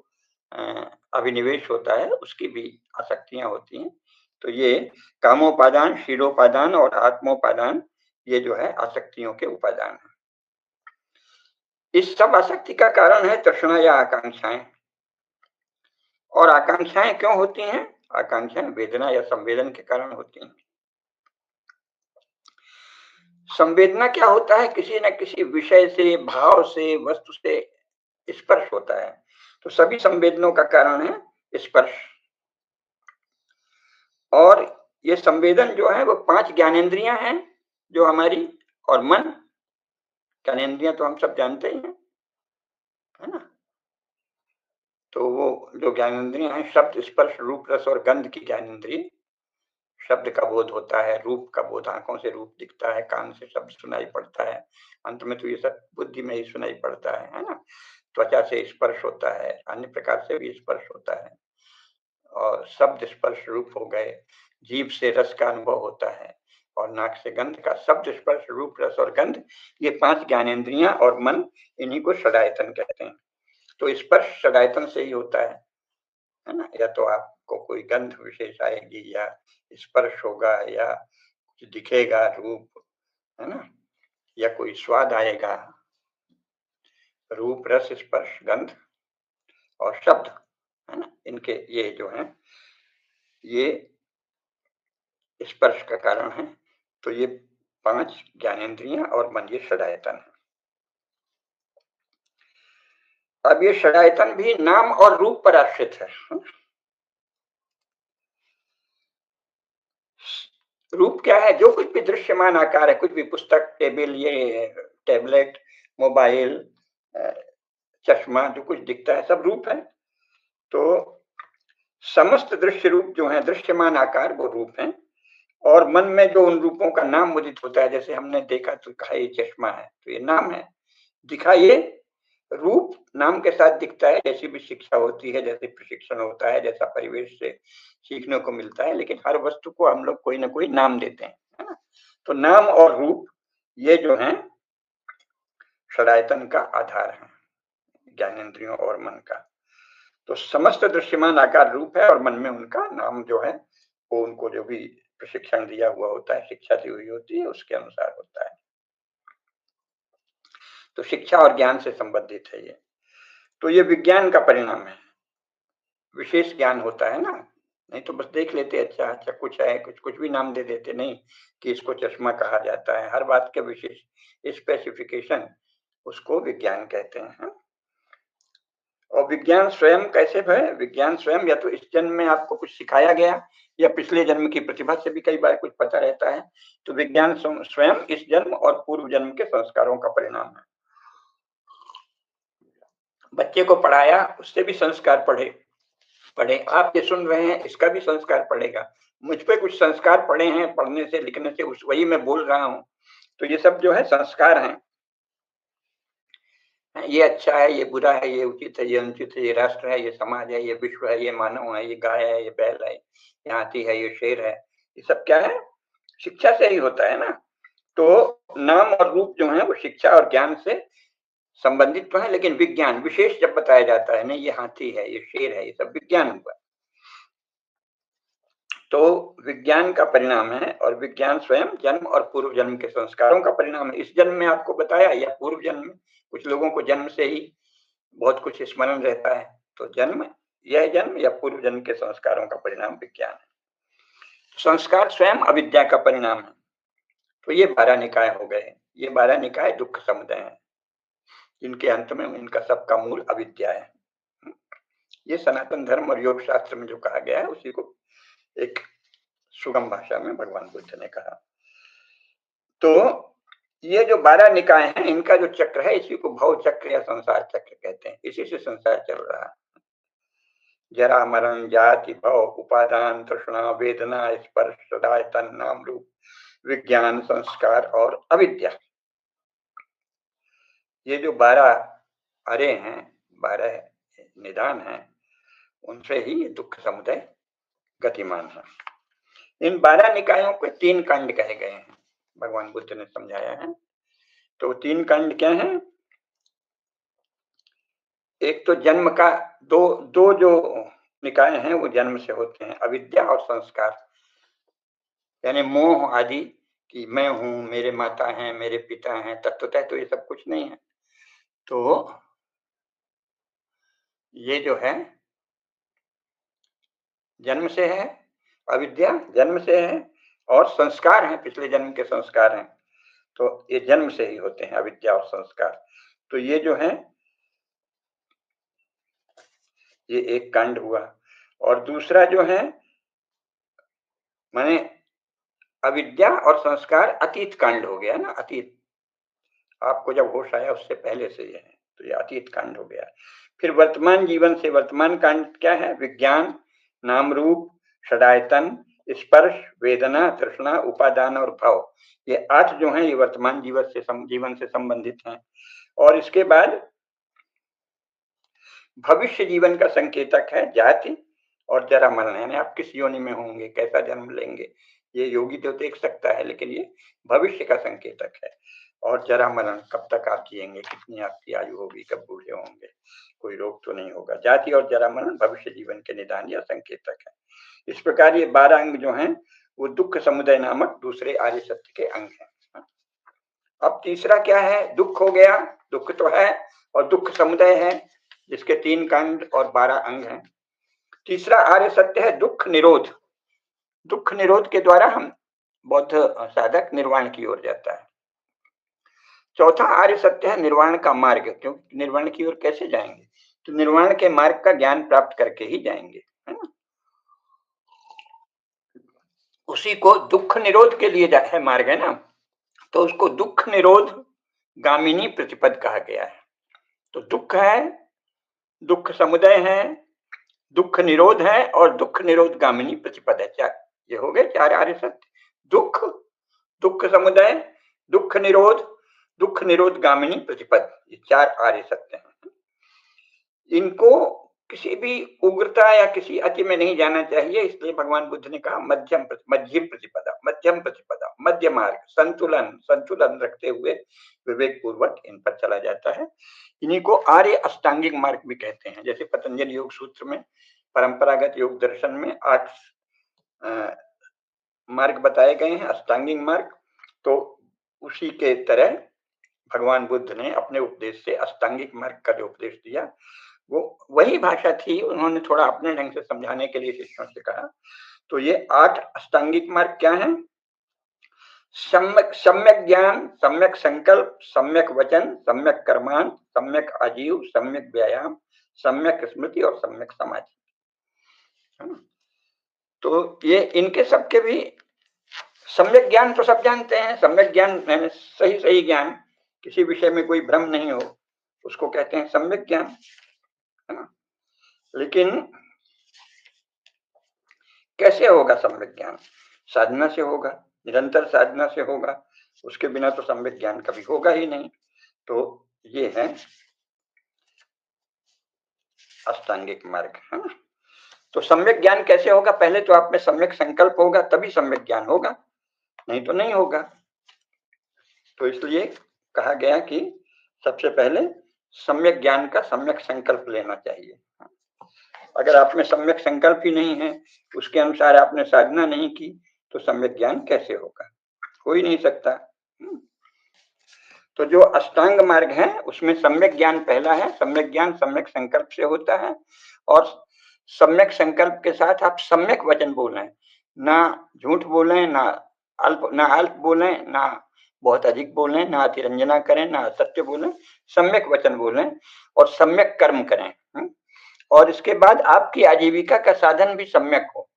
अभिनिवेश होता है उसकी भी आसक्तियां होती हैं। तो ये कामोपादान, शीलोपादान और आत्मोपादान, ये जो है आसक्तियों के उपादान है। इस सब आसक्ति का कारण है तृष्णा या आकांक्षाएं। और आकांक्षाएं क्यों होती हैं? आकांक्षाएं वेदना या संवेदन के कारण होती हैं। संवेदना क्या होता है? किसी न किसी विषय से, भाव से, वस्तु से स्पर्श होता है। तो सभी संवेदनों का कारण है स्पर्श। और ये संवेदन जो है वो 5 ज्ञानेंद्रियां हैं जो हमारी, और मन। ज्ञानेंद्रियां तो हम सब जानते ही हैं, है ना। तो वो जो ज्ञानेंद्रियां हैं, शब्द, स्पर्श, रूप, रस और गंध की ज्ञानेंद्रिय। शब्द का बोध होता है, रूप का बोध, आंखों से रूप दिखता है, कान से शब्द सुनाई पड़ता है, अंत में तो ये सब बुद्धि में ही सुनाई पड़ता है ना। त्वचा से स्पर्श होता है, अन्य प्रकार से भी स्पर्श होता है। और शब्द, स्पर्श, रूप हो गए। जीभ से रस का अनुभव होता है और नाक से गंध का। शब्द, स्पर्श, रूप, रस और गंध, ये 5 ज्ञानेंद्रियां और मन, इन्हीं को षडायतन कहते हैं। तो स्पर्श षडायतन से ही होता है ना। या तो आपको कोई गंध विशेष आएगी, या स्पर्श होगा, या कुछ दिखेगा रूप, है ना, या कोई स्वाद आएगा। रूप, रस, स्पर्श, गंध और शब्द, है ना, इनके ये जो है ये स्पर्श का कारण है। तो ये 5 ज्ञानेंद्रियां और मन, ये षडायतन है। अब ये षडायतन भी नाम और रूप पर आश्रित है। रूप क्या है? जो कुछ भी दृश्यमान आकार है, कुछ भी, पुस्तक, टेबल, ये टैबलेट, मोबाइल, चश्मा, जो कुछ दिखता है सब रूप है। तो समस्त दृश्य रूप जो है, दृश्यमान आकार, वो रूप है। और मन में जो उन रूपों का नाम उदित होता है, जैसे हमने देखा तो कहा ये चश्मा है, तो ये नाम है। दिखा ये रूप, नाम के साथ दिखता है। जैसी भी शिक्षा होती है, जैसे प्रशिक्षण होता है, जैसा परिवेश से सीखने को मिलता है, लेकिन हर वस्तु को हम लोग कोई ना कोई नाम देते हैं, है ना। तो नाम और रूप, ये जो है षडायतन का आधार है, ज्ञानेंद्रियों और मन का। तो समस्त दृश्यमान आकार रूप है, और मन में उनका नाम जो है वो उनको जो भी प्रशिक्षण दिया हुआ होता है, शिक्षा दी हुई होती है, उसके अनुसार होता है। तो शिक्षा और ज्ञान से संबंधित है ये। तो ये विज्ञान का परिणाम है। विशेष ज्ञान होता है ना, नहीं तो बस देख लेते, अच्छा अच्छा कुछ है, कुछ कुछ भी नाम दे देते, नहीं कि इसको चश्मा कहा जाता है। हर बात के विशेष स्पेसिफिकेशन, उसको विज्ञान कहते हैं। और विज्ञान स्वयं कैसे है? विज्ञान स्वयं या तो इस जन्म में आपको कुछ सिखाया गया, या पिछले जन्म की प्रतिभा से भी कई बार कुछ पता रहता है। तो विज्ञान स्वयं इस जन्म और पूर्व जन्म के संस्कारों का परिणाम है। बच्चे को पढ़ाया, उससे भी संस्कार पढ़े पढ़े आप ये सुन रहे हैं, इसका भी संस्कार पड़ेगा। मुझ पे कुछ संस्कार पड़े हैं, पढ़ने से, लिखने से, उस वही मैं बोल रहा हूँ। तो ये सब जो है संस्कार हैं। ये अच्छा है, ये बुरा है, ये उचित है, ये अनुचित है, ये राष्ट्र है, ये समाज है, ये विश्व है, ये मानव है, ये गाय है, ये बैल है, ये हाथी है, ये शेर है। ये सब क्या है? शिक्षा से ही होता है ना। तो नाम और रूप जो है वो शिक्षा और ज्ञान से संबंधित तो है, लेकिन विज्ञान विशेष जब बताया जाता है, नहीं ये हाथी है, ये शेर है, ये सब विज्ञान हुआ। तो विज्ञान का परिणाम है, और विज्ञान स्वयं जन्म और पूर्व जन्म के संस्कारों का परिणाम है। इस जन्म में आपको बताया, या पूर्व जन्म में, कुछ लोगों को जन्म से ही बहुत कुछ स्मरण रहता है, तो जन्म, यह जन्म या पूर्व जन्म के संस्कारों का परिणाम विज्ञान है। संस्कार स्वयं अविद्या का परिणाम है। तो ये 12 निकाय हो गए। ये 12 निकाय दुख समुदाय हैं, इनके अंत में इनका सबका मूल अविद्या है। ये सनातन धर्म और योग शास्त्र में जो कहा गया है, उसी को एक सुगम भाषा में भगवान बुद्ध ने कहा। तो ये जो 12 निकाय हैं, इनका जो चक्र है, इसी को भव चक्र या संसार चक्र कहते हैं। इसी से संसार चल रहा है। जरा मरण जाति भव उपादान तृष्णा वेदना स्पर्श सदाय तन नाम रूप विज्ञान संस्कार और अविद्या, ये जो 12 अरे हैं, 12 निदान हैं, उनसे ही ये दुख समुदाय गतिमान है। इन 12 निकायों को 3 कांड कहे गए हैं, भगवान बुद्ध ने समझाया है। तो 3 कांड क्या हैं? एक तो जन्म का, दो जो निकाय हैं वो जन्म से होते हैं, अविद्या और संस्कार, यानी मोह आदि कि मैं हूं, मेरे माता हैं, मेरे पिता हैं, तत्वतः तो ये सब कुछ नहीं है। तो ये जो है जन्म से है, अविद्या जन्म से है, और संस्कार हैं, पिछले जन्म के संस्कार हैं। तो ये जन्म से ही होते हैं, अविद्या और संस्कार। तो ये जो है, ये एक कांड हुआ। और दूसरा जो है, माने अविद्या और संस्कार अतीत कांड हो गया ना। अतीत, आपको जब होश आया उससे पहले से ये है, तो ये अतीत कांड हो गया। फिर वर्तमान जीवन से वर्तमान कांड क्या है? विज्ञान, नाम रूप, षडायतन, स्पर्श, वेदना, तृष्णा, उपादान और भाव, ये 8 जो हैं, ये वर्तमान जीवन से संबंधित हैं। और इसके बाद भविष्य जीवन का संकेतक है जाति और जरा मरण, यानी आप किस योनि में होंगे, कैसा जन्म लेंगे, ये योगी तो देख सकता है, लेकिन ये भविष्य का संकेतक है। और जरा मरण, कब तक आप जिएंगे, कितनी आपकी आयु होगी, कब बूढ़े होंगे, कोई रोग तो नहीं होगा। जाति और जरा मरण भविष्य जीवन के निदान या संकेतक है। इस प्रकार ये 12 अंग जो हैं, वो दुख समुदाय नामक दूसरे आर्य सत्य के अंग हैं। अब तीसरा क्या है? दुख हो गया, दुख तो है, और दुख समुदाय है, जिसके 3 कांड और 12 अंग हैं। तीसरा आर्य सत्य है दुख निरोध। दुख निरोध के द्वारा हम बौद्ध साधक निर्वाण की ओर जाता है। चौथा आर्य सत्य है निर्वाण का मार्ग, क्योंकि निर्वाण की ओर कैसे जाएंगे? तो निर्वाण के मार्ग का ज्ञान प्राप्त करके ही जाएंगे, है ना। उसी को दुख निरोध के लिए है मार्ग, है ना। तो उसको दुख निरोध गामिनी प्रतिपद कहा गया है। तो दुख है, दुख समुदय है, दुख निरोध है, और दुख निरोध गामिनी प्रतिपद है। क्या ये हो गए 4 आर्य सत्य? दुख, दुख समुदय, दुख निरोध गामिनी प्रतिपद, ये 4 आर्य सत्य हैं। इनको किसी भी उग्रता या किसी अति में नहीं जाना चाहिए, इसलिए भगवान बुद्ध ने कहा मध्यम प्रतिपदा, मध्यम प्रतिपदा, मध्य मार्ग, संतुलन रखते हुए विवेक पूर्वक इन पर चला जाता है। इन्हीं को आर्य अष्टांगिक मार्ग भी कहते हैं। जैसे पतंजलि योग सूत्र में, परंपरागत योग दर्शन में 8 मार्ग बताए गए हैं, अष्टांगिक मार्ग। तो उसी के तरह भगवान बुद्ध ने अपने उपदेश से अष्टांगिक मार्ग का जो उपदेश दिया, वो वही भाषा थी, उन्होंने थोड़ा अपने ढंग से समझाने के लिए शिष्यों से कहा। तो ये 8 अष्टांगिक मार्ग क्या हैं? सम्यक ज्ञान, सम्यक संकल्प, सम्यक वचन, सम्यक कर्मान, सम्यक आजीव, सम्यक व्यायाम, सम्यक स्मृति और सम्यक समाधि। तो ये इनके सबके भी सम्यक ज्ञान तो सब जानते हैं। सम्यक ज्ञान यानी सही ज्ञान, किसी विषय में कोई भ्रम नहीं हो, उसको कहते हैं सम्यक ज्ञान, है ना। लेकिन कैसे होगा सम्यक ज्ञान? साधना से होगा, निरंतर साधना से होगा, उसके बिना तो सम्यक ज्ञान कभी होगा ही नहीं। तो ये है अष्टांगिक मार्ग, है ना। तो सम्यक ज्ञान कैसे होगा? पहले तो आप में सम्यक संकल्प होगा, तभी सम्यक ज्ञान होगा, नहीं तो नहीं होगा। तो इसलिए कहा गया कि सबसे पहले सम्यक ज्ञान का सम्यक संकल्प लेना चाहिए। अगर आप में सम्यक संकल्प ही नहीं है, उसके अनुसार आपने साधना नहीं की, तो सम्यक ज्ञान कैसे होगा? हो ही नहीं सकता। तो जो अष्टांग मार्ग है उसमें सम्यक ज्ञान पहला है। सम्यक ज्ञान सम्यक संकल्प से होता है, और सम्यक संकल्प के साथ आप सम्यक वचन बोलें, ना झूठ बोलें, ना अल्प बोलें, ना बहुत अधिक बोलें, ना अतिरंजना करें, ना असत्य बोलें, सम्यक वचन बोलें और सम्यक कर्म करें। और इसके बाद आपकी आजीविका का साधन भी सम्यक हो,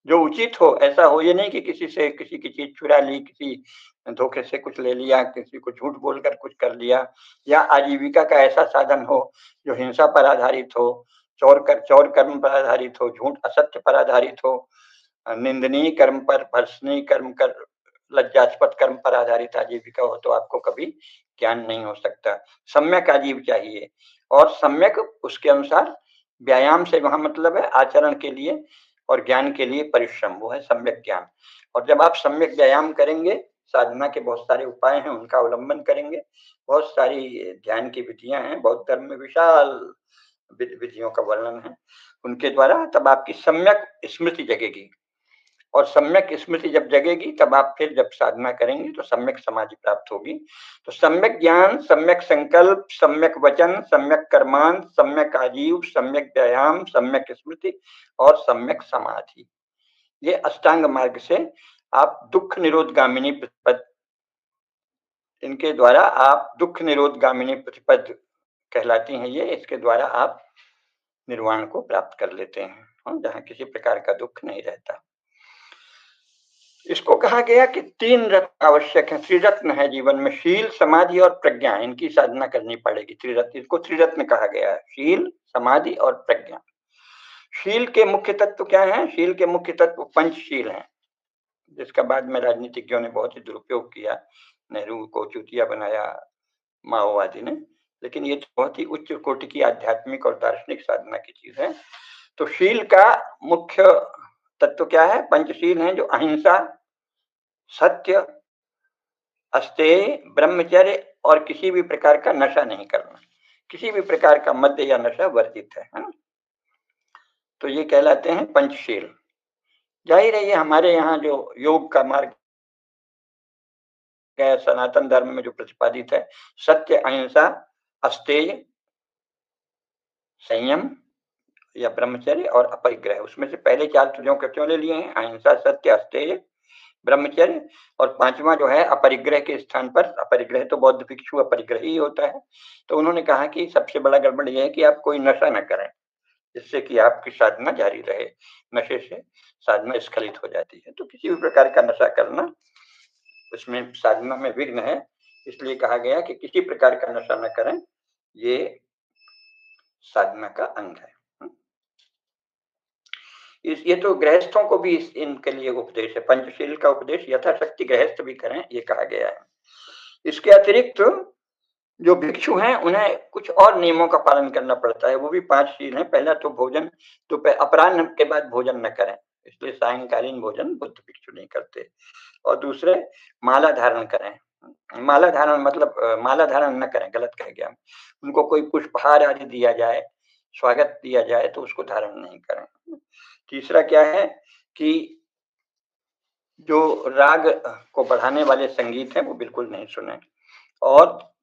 जो उचित हो। ऐसा हो ये नहीं कि किसी से किसी की चीज चुरा ली, किसी धोखे से कुछ ले लिया, किसी को झूठ बोलकर कुछ कर लिया, या आजीविका का ऐसा साधन हो जो हिंसा पर आधारित हो, चौर कर्म पर आधारित हो, झूठ असत्य पर आधारित हो, निंदनीय कर्म पर, भर्सनीय कर्म कर, लज्जास्पद कर्म पर आधारित आजीविका हो, तो आपको कभी ज्ञान नहीं हो सकता। सम्यक आजीव चाहिए, और सम्यक उसके अनुसार व्यायाम से वहां मतलब है आचरण के लिए और ज्ञान के लिए परिश्रम, वो है सम्यक ज्ञान। और जब आप सम्यक व्यायाम करेंगे, साधना के बहुत सारे उपाय हैं, उनका अवलंबन करेंगे, बहुत सारी ध्यान की विधियां हैं, बौद्ध धर्म में विशाल विधियों का वर्णन है, उनके द्वारा तब आपकी सम्यक स्मृति जगेगी। और सम्यक स्मृति जब जगेगी, तब आप फिर जब साधना करेंगे तो सम्यक समाधि प्राप्त होगी। तो सम्यक ज्ञान, सम्यक संकल्प, सम्यक वचन, सम्यक कर्मान, सम्यक आजीव, सम्यक व्यायाम, सम्यक स्मृति और सम्यक समाधि, ये अष्टांग मार्ग से आप दुख निरोध गामिनी प्रतिपद, इनके द्वारा आप दुख निरोध गामिनी प्रतिपद कहलाती हैं ये। इसके द्वारा आप निर्वाण को प्राप्त कर लेते हैं, जहां किसी प्रकार का दुख नहीं रहता। इसको कहा गया कि 3 रत्न आवश्यक है, त्रिरत्न है जीवन में, शील, समाधि और प्रज्ञा, इनकी साधना करनी पड़ेगी। त्रिरत्न, इसको त्रिरत्न कहा गया है, शील, समाधि और प्रज्ञा। शील के मुख्य तत्व क्या है? शील के मुख्य तत्व पंचशील हैं, जिसका बाद में राजनीतिज्ञों ने बहुत ही दुरुपयोग किया, नेहरू को चूतिया बनाया माओवादी ने, लेकिन ये तो बहुत ही उच्च कोटि की आध्यात्मिक और दार्शनिक साधना की चीज है। तो शील का मुख्य तत्व क्या है? पंचशील है, जो अहिंसा, सत्य, अस्तेय, ब्रह्मचर्य और किसी भी प्रकार का नशा नहीं करना, किसी भी प्रकार का मद्य या नशा वर्जित है ना? तो ये कहलाते हैं पंचशील। जाहिर है ये हमारे यहाँ जो योग का मार्ग है, सनातन धर्म में जो प्रतिपादित है, सत्य, अहिंसा, अस्तेय, संयम या ब्रह्मचर्य और अपरिग्रह, उसमें से पहले 4 तुझों को क्यों ले लिए हैं? अहिंसा, सत्य, अस्तेय, ब्रह्मचर्य, और 5वां जो है अपरिग्रह के स्थान पर, अपरिग्रह तो बौद्ध भिक्षु अपरिग्रही होता है, तो उन्होंने कहा कि सबसे बड़ा गड़बड़ यह है कि आप कोई नशा न करें, जिससे कि आपकी साधना जारी रहे। नशे से साधना स्खलित हो जाती है, तो किसी भी प्रकार का नशा करना उसमें साधना में विघ्न है, इसलिए कहा गया कि किसी प्रकार का नशा न करें, ये साधना का अंग है। ये तो गृहस्थों को भी इनके लिए उपदेश है, पंचशील का उपदेश यथाशक्ति गृहस्थ भी करें, ये कहा गया है। इसके अतिरिक्त जो भिक्षु हैं उन्हें कुछ और नियमों का पालन करना पड़ता है, वो भी 5 शील हैं। पहला तो भोजन, तो अपराह्न के बाद भोजन न करें, इसलिए सायंकालीन भोजन बुद्ध भिक्षु नहीं करते। और दूसरे, माला धारण करें। माला धारण मतलब माला धारण न करें, गलत कह गया। उनको कोई पुष्पहार आदि दिया जाए, स्वागत दिया जाए, तो उसको धारण नहीं करें। तीसरा क्या है कि जो राग को बढ़ाने वाले संगीत हैं वो बिल्कुल नहीं सुने, और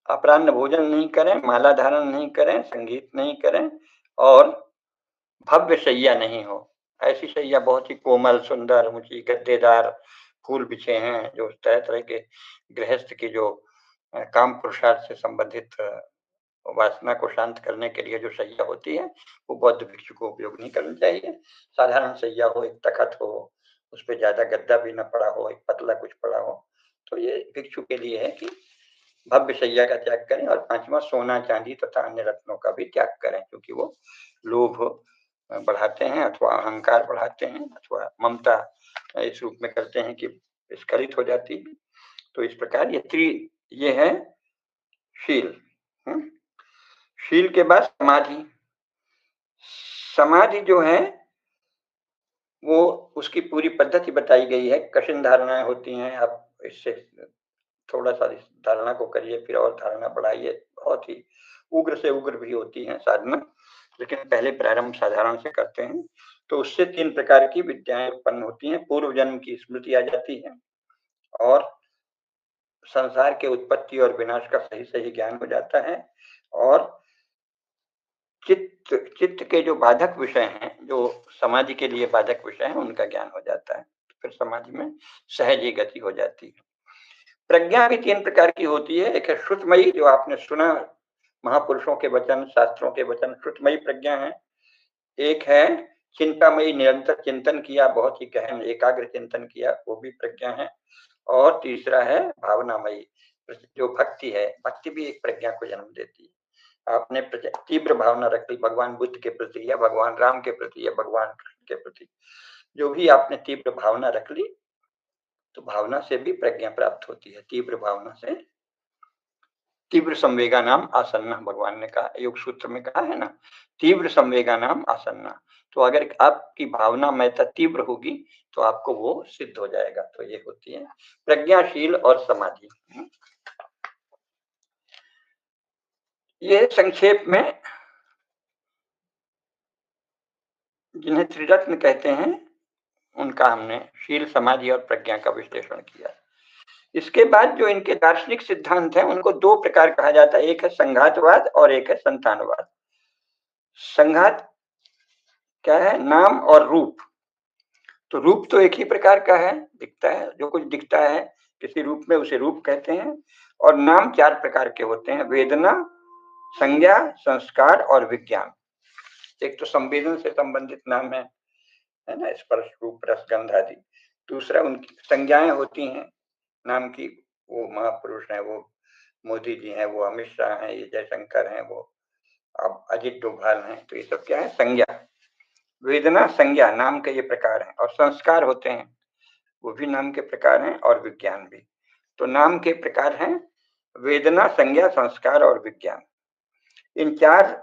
अपराह्न भोजन नहीं करें, माला धारण नहीं करें, संगीत नहीं करें, और भव्य शैया नहीं हो। ऐसी शैया बहुत ही कोमल, सुंदर, ऊंची, गद्देदार, फूल बिछे हैं, जो तरह तरह के गृहस्थ की जो काम पुरुषार्थ से संबंधित वासना को शांत करने के लिए जो शैया होती है, वो बौद्ध भिक्षु को उपयोग नहीं करनी चाहिए। साधारण शैया हो, एक तखत हो, उस पर ज्यादा गद्दा भी न पड़ा हो, एक पतला कुछ पड़ा हो, तो ये भिक्षु के लिए है कि भव्य शैया का त्याग करें। और 5वां, सोना, चांदी तथा अन्य रत्नों का भी त्याग करें, क्योंकि वो लोभ बढ़ाते हैं, अथवा अहंकार बढ़ाते हैं, अथवा ममता इस रूप में करते हैं कि स्खलित हो जाती है। तो इस प्रकार ये है शील। शील के बाद समाधि। समाधि जो है वो उसकी पूरी पद्धति बताई गई है, कठिन धारणाएं होती हैं, आप इससे थोड़ा-सा इस धारणा को करिए, फिर और धारणा बढ़ाइए। बहुत ही उग्र से उग्र भी होती है साधना, लेकिन पहले प्रारंभ साधारण से करते हैं, तो उससे 3 प्रकार की विद्याएँ उत्पन्न होती हैं। पूर्व जन्म की स्मृति आ जाती है और संसार के उत्पत्ति और विनाश का सही-सही ज्ञान हो जाता है और चित्त चित्त के जो बाधक विषय हैं, जो समाधि के लिए बाधक विषय हैं, उनका ज्ञान हो जाता है। फिर समाधि में सहज ही गति हो जाती है। प्रज्ञा भी 3 प्रकार की होती है। एक है श्रुतमयी, जो आपने सुना, महापुरुषों के वचन, शास्त्रों के वचन, श्रुतमयी प्रज्ञा है। एक है चिंतामयी, निरंतर चिंतन किया, बहुत ही गहन एकाग्र चिंतन किया, वो भी प्रज्ञा है। और तीसरा है भावनामयी, जो भक्ति है। भक्ति भी एक प्रज्ञा को जन्म देती है। आपने तीव्र भावना रख ली भगवान बुद्ध के प्रति या भगवान राम के प्रति या भगवान कृष्ण के प्रति, जो भी आपने तीव्र भावना रख ली, तो भावना से भी प्रज्ञा प्राप्त होती है। तीव्र भावना से तीव्र संवेगा नाम आसन्ना, भगवान ने कहा, योग सूत्र में कहा है ना, तीव्र संवेगा नाम आसन्ना। तो अगर आपकी भावना महत्ता तीव्र होगी तो आपको वो सिद्ध हो जाएगा। तो ये होती है प्रज्ञाशील और समाधि। ये संक्षेप में जिन्हें त्रिरत्न कहते हैं उनका हमने शील, समाधि और प्रज्ञा का विश्लेषण किया। इसके बाद जो इनके दार्शनिक सिद्धांत हैं उनको 2 प्रकार कहा जाता है। एक है संघातवाद और एक है संतानवाद। संघात क्या है? नाम और रूप। तो रूप तो एक ही प्रकार का है, दिखता है, जो कुछ दिखता है किसी रूप में उसे रूप कहते हैं। और नाम 4 प्रकार के होते हैं: वेदना, संज्ञा, संस्कार और विज्ञान। एक तो संवेदन से संबंधित नाम है ना, स्पर्श, रूप, रस, गंध आदि। दूसरा उनकी संज्ञाएं होती हैं नाम की, वो महापुरुष हैं, वो मोदी जी हैं, वो अमित शाह हैं, ये जयशंकर हैं, वो अब अजित डोभाल हैं। तो ये सब क्या है? संज्ञा। वेदना, संज्ञा नाम के ये प्रकार हैं। और संस्कार होते हैं, वो भी नाम के प्रकार हैं, और विज्ञान भी। तो नाम के प्रकार हैं वेदना, संज्ञा, संस्कार और विज्ञान। इन 4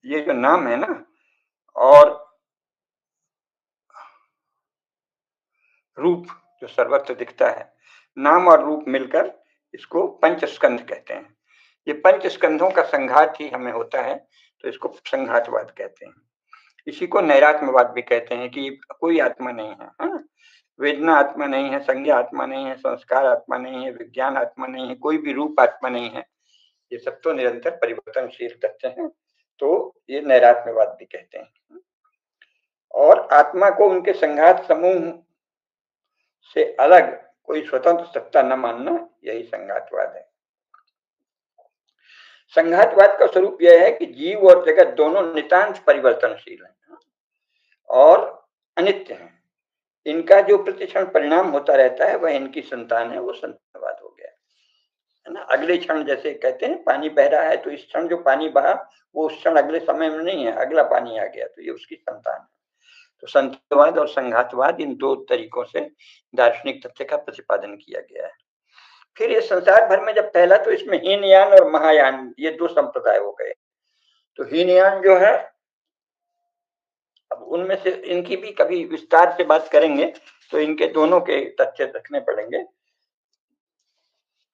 ये जो नाम है ना, और रूप जो सर्वत्र दिखता है, नाम और रूप मिलकर इसको पंचस्कंध कहते हैं। ये पंच स्कंधों का संघात ही हमें होता है, तो इसको संघातवाद कहते हैं। इसी को नैरात्म्यवाद भी कहते हैं कि कोई आत्मा नहीं है, है ना? वेदना आत्मा नहीं है, संज्ञा आत्मा नहीं है, संस्कार आत्मा नहीं है, विज्ञान आत्मा नहीं है, कोई भी रूप आत्मा नहीं है। ये सब तो निरंतर परिवर्तनशील तथ्य हैं, तो ये नैरात्म्यवाद भी कहते हैं। और आत्मा को उनके संघात समूह से अलग कोई स्वतंत्र सत्ता न मानना, यही संघातवाद है। संघातवाद का स्वरूप यह है कि जीव और जगत दोनों नितांत परिवर्तनशील हैं और अनित्य हैं। इनका जो प्रतिक्षण परिणाम होता रहता है वह इनकी संतान है, वो संतानवाद हो गया, है ना। अगले क्षण, जैसे कहते हैं पानी बह रहा है, तो इस क्षण जो पानी बहा वो उस क्षण अगले समय में नहीं है, अगला पानी आ गया, तो ये उसकी संतान है। तो संतवाद और संघातवाद, इन 2 तरीकों से दार्शनिक तथ्य का प्रतिपादन किया गया है। फिर ये संसार भर में जब फैला तो इसमें हीनयान और महायान, ये 2 संप्रदाय हो गए। तो हीनयान जो है, अब उनमें से इनकी भी कभी विस्तार से बात करेंगे, तो इनके दोनों के तथ्य रखने पड़ेंगे।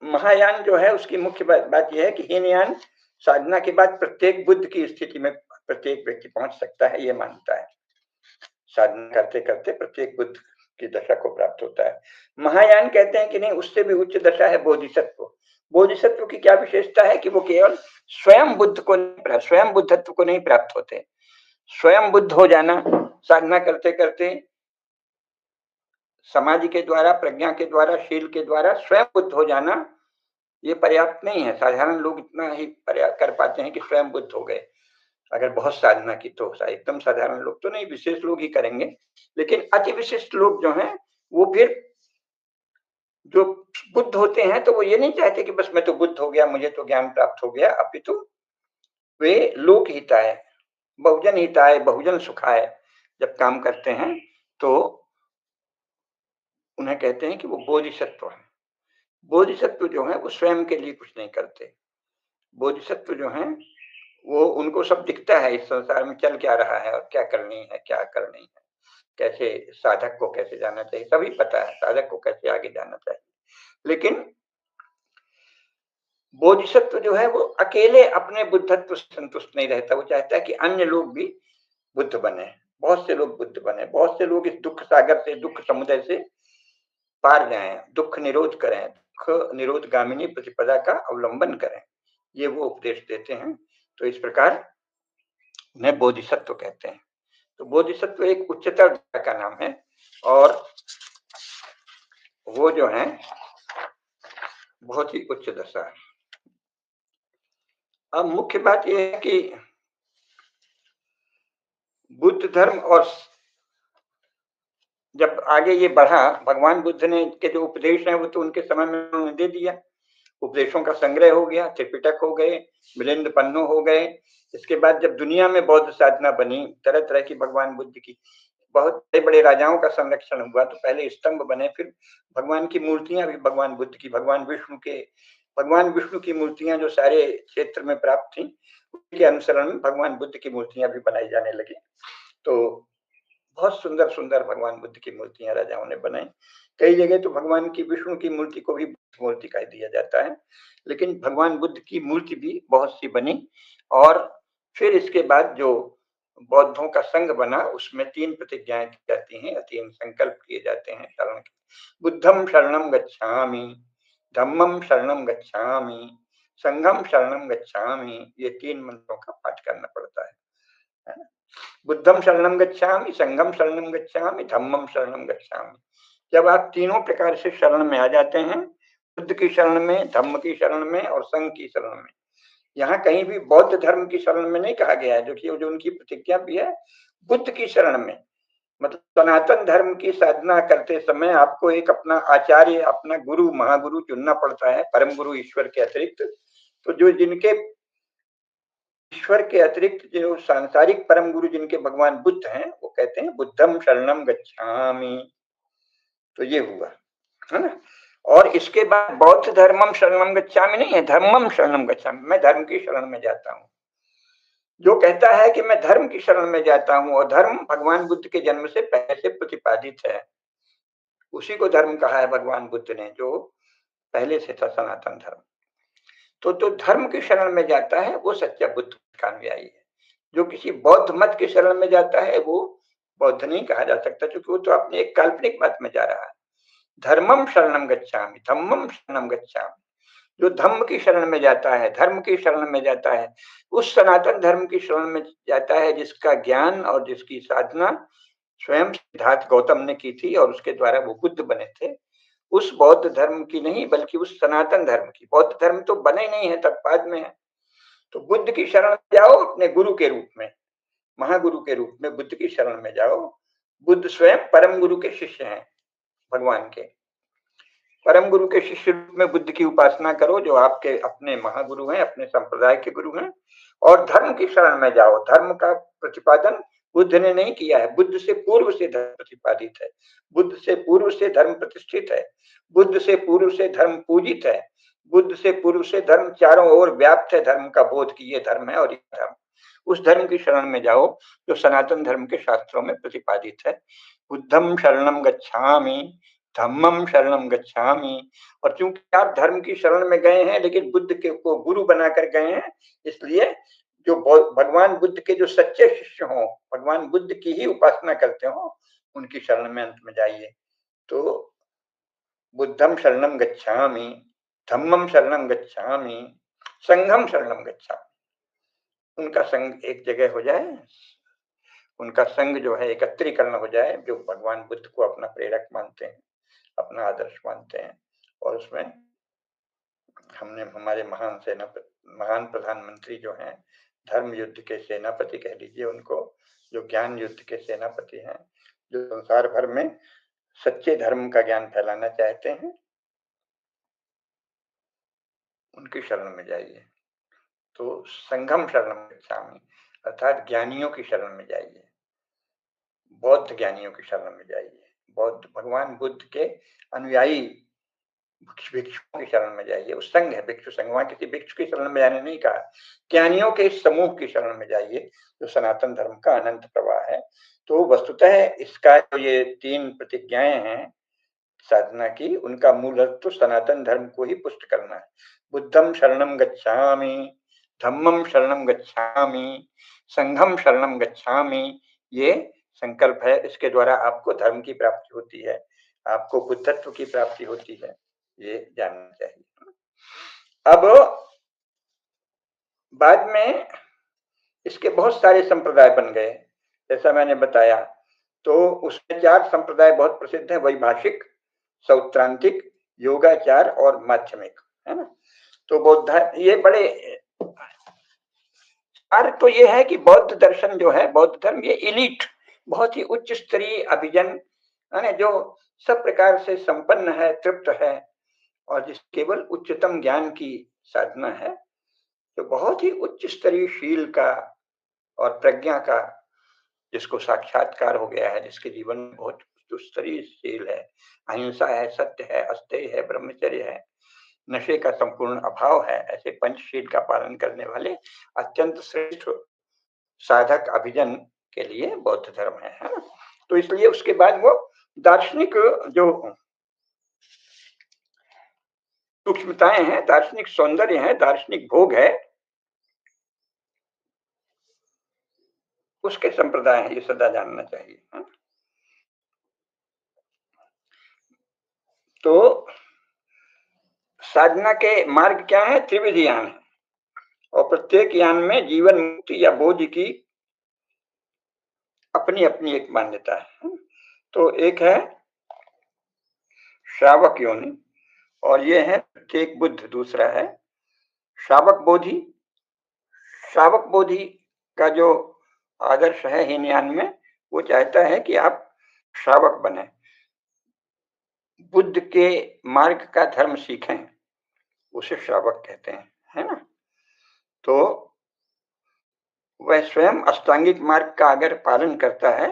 महायान जो है उसकी मुख्य बात यह है कि हीनयान साधना के बाद प्रत्येक बुद्ध की स्थिति में प्रत्येक व्यक्ति पहुंच सकता है, ये मानता है। साधना करते करते प्रत्येक बुद्ध की दशा को प्राप्त होता है। महायान कहते हैं कि नहीं, उससे भी उच्च दशा है बोधिसत्व। बोधिसत्व की क्या विशेषता है कि वो केवल स्वयं बुद्ध को नहीं, स्वयं बुद्धत्व को नहीं प्राप्त होते। स्वयं बुद्ध हो जाना साधना करते करते, समाधि के द्वारा, प्रज्ञा के द्वारा, शील के द्वारा स्वयं बुद्ध हो जाना, ये पर्याप्त नहीं है। साधारण लोग इतना ही कर पाते हैं कि स्वयं बुद्ध हो गए, अगर बहुत साधना की तो। एकदम साधारण लोग तो नहीं, विशेष लोग ही करेंगे। लेकिन अति विशिष्ट लोग जो हैं, वो फिर जो बुद्ध होते हैं, तो वो ये नहीं चाहते कि बस मैं तो बुद्ध हो गया, मुझे तो ज्ञान प्राप्त हो गया, अपितु वे लोक हिताय, बहुजन हिताय, बहुजन सुखाय जब काम करते हैं, तो उन्हें कहते हैं कि वो बोधिसत्व है। बोधिसत्व जो है वो स्वयं के लिए कुछ नहीं करते। बोधिसत्व जो है वो, उनको सब दिखता है इस संसार में चल क्या रहा है और क्या करनी है, क्या करनी है। कैसे साधक को कैसे जाना चाहिए, सभी पता है साधक को कैसे आगे जाना चाहिए। लेकिन बोधिसत्व जो है वो अकेले अपने बुद्धत्व से संतुष्ट नहीं रहता, वो चाहता है कि अन्य लोग भी बुद्ध बने, बहुत से लोग बुद्ध बने, बहुत से लोग इस दुख सागर से, दुख समुद्र से पार जाएं, दुख निरोध करें, दुख निरोध गामिनी प्रतिपदा का अवलंबन करें, ये वो उपदेश देते हैं। तो इस प्रकार उन्हें बोधिसत्व कहते हैं। तो बोधिसत्व एक उच्चतर का नाम है और वो जो है बहुत ही उच्च दशा है। अब मुख्य बात यह है कि बुद्ध धर्म और जब आगे ये बढ़ा, भगवान बुद्ध ने के जो उपदेश हैं वो तो उनके समय में उन्होंने दे दिया, उपदेशों का संग्रह हो गया, त्रिपिटक हो गए, मिलिंद पन्नो हो गए। इसके बाद जब दुनिया में बौद्ध साधना बनी, तरह तरह की भगवान बुद्ध की, बहुत बड़े बड़े राजाओं का संरक्षण हुआ, तो पहले स्तंभ बने, फिर भगवान की मूर्तियां भी भगवान बुद्ध की, भगवान विष्णु की मूर्तियां जो सारे क्षेत्र में प्राप्त थी, उसके अनुसरण में भगवान बुद्ध की मूर्तियां भी बनाई जाने लगी। तो बहुत सुंदर सुंदर भगवान बुद्ध की मूर्तियां राजाओं ने बनाई। कई जगह तो भगवान की विष्णु की मूर्ति को भी मूर्ति कह दिया जाता है, लेकिन भगवान बुद्ध की मूर्ति भी बहुत सी बनी। और फिर इसके बाद जो बौद्धों का संघ बना, उसमें 3 प्रतिज्ञाएं की जाती हैं, 3 संकल्प किए जाते हैं शरण के। बुद्धम शरणम गच्छामि, धम्मम शरणम गच्छामि, संघम शरणम गच्छामि, ये 3 मंत्रों का पाठ करना पड़ता है ना? बुद्धम शरणम गच्छामि, संघम शरणम गच्छामि, धम्मम शरणम गच्छामि। जब आप तीनों प्रकार से शरण में आ जाते हैं, बुद्ध की शरण में, धम्म की शरण में और संघ की शरण में, यहाँ कहीं भी बौद्ध धर्म की शरण में नहीं कहा गया है, जो उनकी प्रतिज्ञा भी है, बुद्ध की शरण में। मतलब सनातन धर्म की साधना करते समय आपको एक अपना आचार्य, अपना गुरु, महागुरु चुनना पड़ता है, परम गुरु ईश्वर के अतिरिक्त। तो जो जिनके ईश्वर के अतिरिक्त जो सांसारिक परम गुरु जिनके भगवान बुद्ध हैं, वो कहते हैं बुद्धम शरणम गच्छामि। तो ये हुआ, है ना? और इसके बाद बौद्ध धर्मम शरणम गच्छामि नहीं है, धर्मम शरणम गच्छामि, मैं धर्म की शरण में जाता हूँ। जो कहता है कि मैं धर्म की शरण में जाता हूँ, और धर्म भगवान बुद्ध के जन्म से पहले से प्रतिपादित है, उसी को धर्म कहा है भगवान बुद्ध ने, जो पहले से था सनातन धर्म। तो धर्म की शरण में जाता है वो सच्चा बुद्ध का अनुयायी है। जो किसी बौद्ध मत की शरण में जाता है वो बौद्ध नहीं कहा जा सकता, क्योंकि वो तो अपने एक काल्पनिक मत में जा रहा है। धर्मम शरणम गच्छामि, धम्मम शरणम गच्छामि, जो धम्म की शरण में जाता है, धर्म की शरण में जाता है, उस सनातन धर्म की शरण में जाता है जिसका ज्ञान और जिसकी साधना स्वयं सिद्धार्थ गौतम ने की थी और उसके द्वारा वो बुद्ध बने थे। उस बौद्ध धर्म की नहीं, बल्कि उस सनातन धर्म की। बौद्ध धर्म तो बने नहीं है, तब बाद में है। तो बुद्ध की शरण में जाओ, अपने गुरु के रूप में, महागुरु के रूप में बुद्ध की शरण में जाओ। बुद्ध स्वयं परम गुरु के शिष्य हैं, भगवान के परम गुरु के शिष्य रूप में बुद्ध की उपासना करो, जो आपके अपने महागुरु हैं, अपने संप्रदाय के गुरु हैं। और धर्म की शरण में जाओ। धर्म का प्रतिपादन बुद्ध ने नहीं किया है, बुद्ध से पूर्व से धर्म प्रतिपादित है, बुद्ध से पूर्व से धर्म प्रतिष्ठित है, बुद्ध से पूर्व से धर्म पूजित है, बुद्ध से पूर्व से धर्म चारों ओर व्याप्त है, धर्म का बोध की ये धर्म है और ये धर्म। उस धर्म की शरण में जाओ जो सनातन धर्म के शास्त्रों में प्रतिपादित है। बुद्धम शरणम गच्छामि, धम्मम शरणम गच्छामि। और चूंकि आप धर्म की शरण में गए हैं, लेकिन बुद्ध के को गुरु बनाकर गए हैं, इसलिए जो भगवान बुद्ध के जो सच्चे शिष्य हों, भगवान बुद्ध की ही उपासना करते हो, उनकी शरण में अंत में जाइए। तो बुद्धम शरणम गच्छामि, धम्मम शरणम गच्छामि, संघम शरणम गच्छामि। उनका संग एक जगह हो जाए, उनका संग जो है एकत्रीकरण हो जाए, जो भगवान बुद्ध को अपना प्रेरक मानते हैं, अपना आदर्श मानते हैं। और उसमें हमने हमारे महान प्रधानमंत्री जो हैं, धर्म युद्ध के सेनापति कह लीजिए उनको, जो ज्ञान युद्ध के सेनापति हैं, जो संसार भर में सच्चे धर्म का ज्ञान फैलाना चाहते हैं, उनकी शरण में जाइए। तो संघम शरणम गच्छामि, अर्थात ज्ञानियों की शरण में जाइए, बौद्ध ज्ञानियों की शरण में जाइए, बौद्ध भगवान बुद्ध के अनुयायी भिक्षुओं की शरण में जाइए। उस संघ है भिक्षु संघ, वहां किसी भिक्षु की शरण में जाने नहीं कहा, ज्ञानियों के इस समूह की शरण में जाइए जो सनातन धर्म का अनंत प्रवाह है। तो वस्तुतः इसका जो ये 3 प्रतिज्ञाएं हैं साधना की, उनका मूल अर्थ तो सनातन धर्म को ही पुष्ट करना है। बुद्धम शरणम गच्छामि, धम्मम शरणम गच्छामि, संघम शरणम गच्छामि, ये संकल्प है। इसके द्वारा आपको धर्म की प्राप्ति होती है, आपको बुद्धत्व की प्राप्ति होती है, ये जानना चाहिए। अब बाद में इसके बहुत सारे संप्रदाय बन गए, जैसा मैंने बताया। तो उसमें 4 संप्रदाय बहुत प्रसिद्ध है, वैभाषिक, सौत्रांतिक, योगाचार और माध्यमिक, है ना। तो बौद्ध ये बड़े अर्थ तो ये है कि बौद्ध दर्शन जो है, बौद्ध धर्म, ये इलीट, बहुत ही उच्च स्तरीय अभिजन है ना, जो सब प्रकार से संपन्न है, तृप्त है, और जिस केवल उच्चतम ज्ञान की साधना है, जो बहुत ही उच्च स्तरीय शील का और प्रज्ञा का, जिसको साक्षात्कार हो गया है, जिसके जीवन में बहुत उच्च स्तरीय शील है, अहिंसा है, सत्य है, अस्तेय है, ब्रह्मचर्य है, नशे का संपूर्ण अभाव है, ऐसे पंचशील का पालन करने वाले अत्यंत श्रेष्ठ साधक अभिजन के लिए बौद्ध धर्म है ना। तो इसलिए उसके बाद वो दार्शनिक जो सूक्ष्मताएं हैं, दार्शनिक सौंदर्य है, दार्शनिक भोग है, उसके संप्रदाय है, ये सदा जानना चाहिए, है? तो साधना के मार्ग क्या है? त्रिविध यान है, और प्रत्येक यान में जीवन मुक्ति या बोध की अपनी अपनी एक मान्यता है। तो एक है श्रावक योनि, और ये है प्रत्येक बुद्ध। दूसरा है श्रावक बोधि। श्रावक बोधि का जो आदर्श है हीनयान में, वो चाहता है कि आप श्रावक बने, बुद्ध के मार्ग का धर्म सीखें, उसे श्रावक कहते हैं, है ना। तो वह स्वयं अष्टांगिक मार्ग का अगर पालन करता है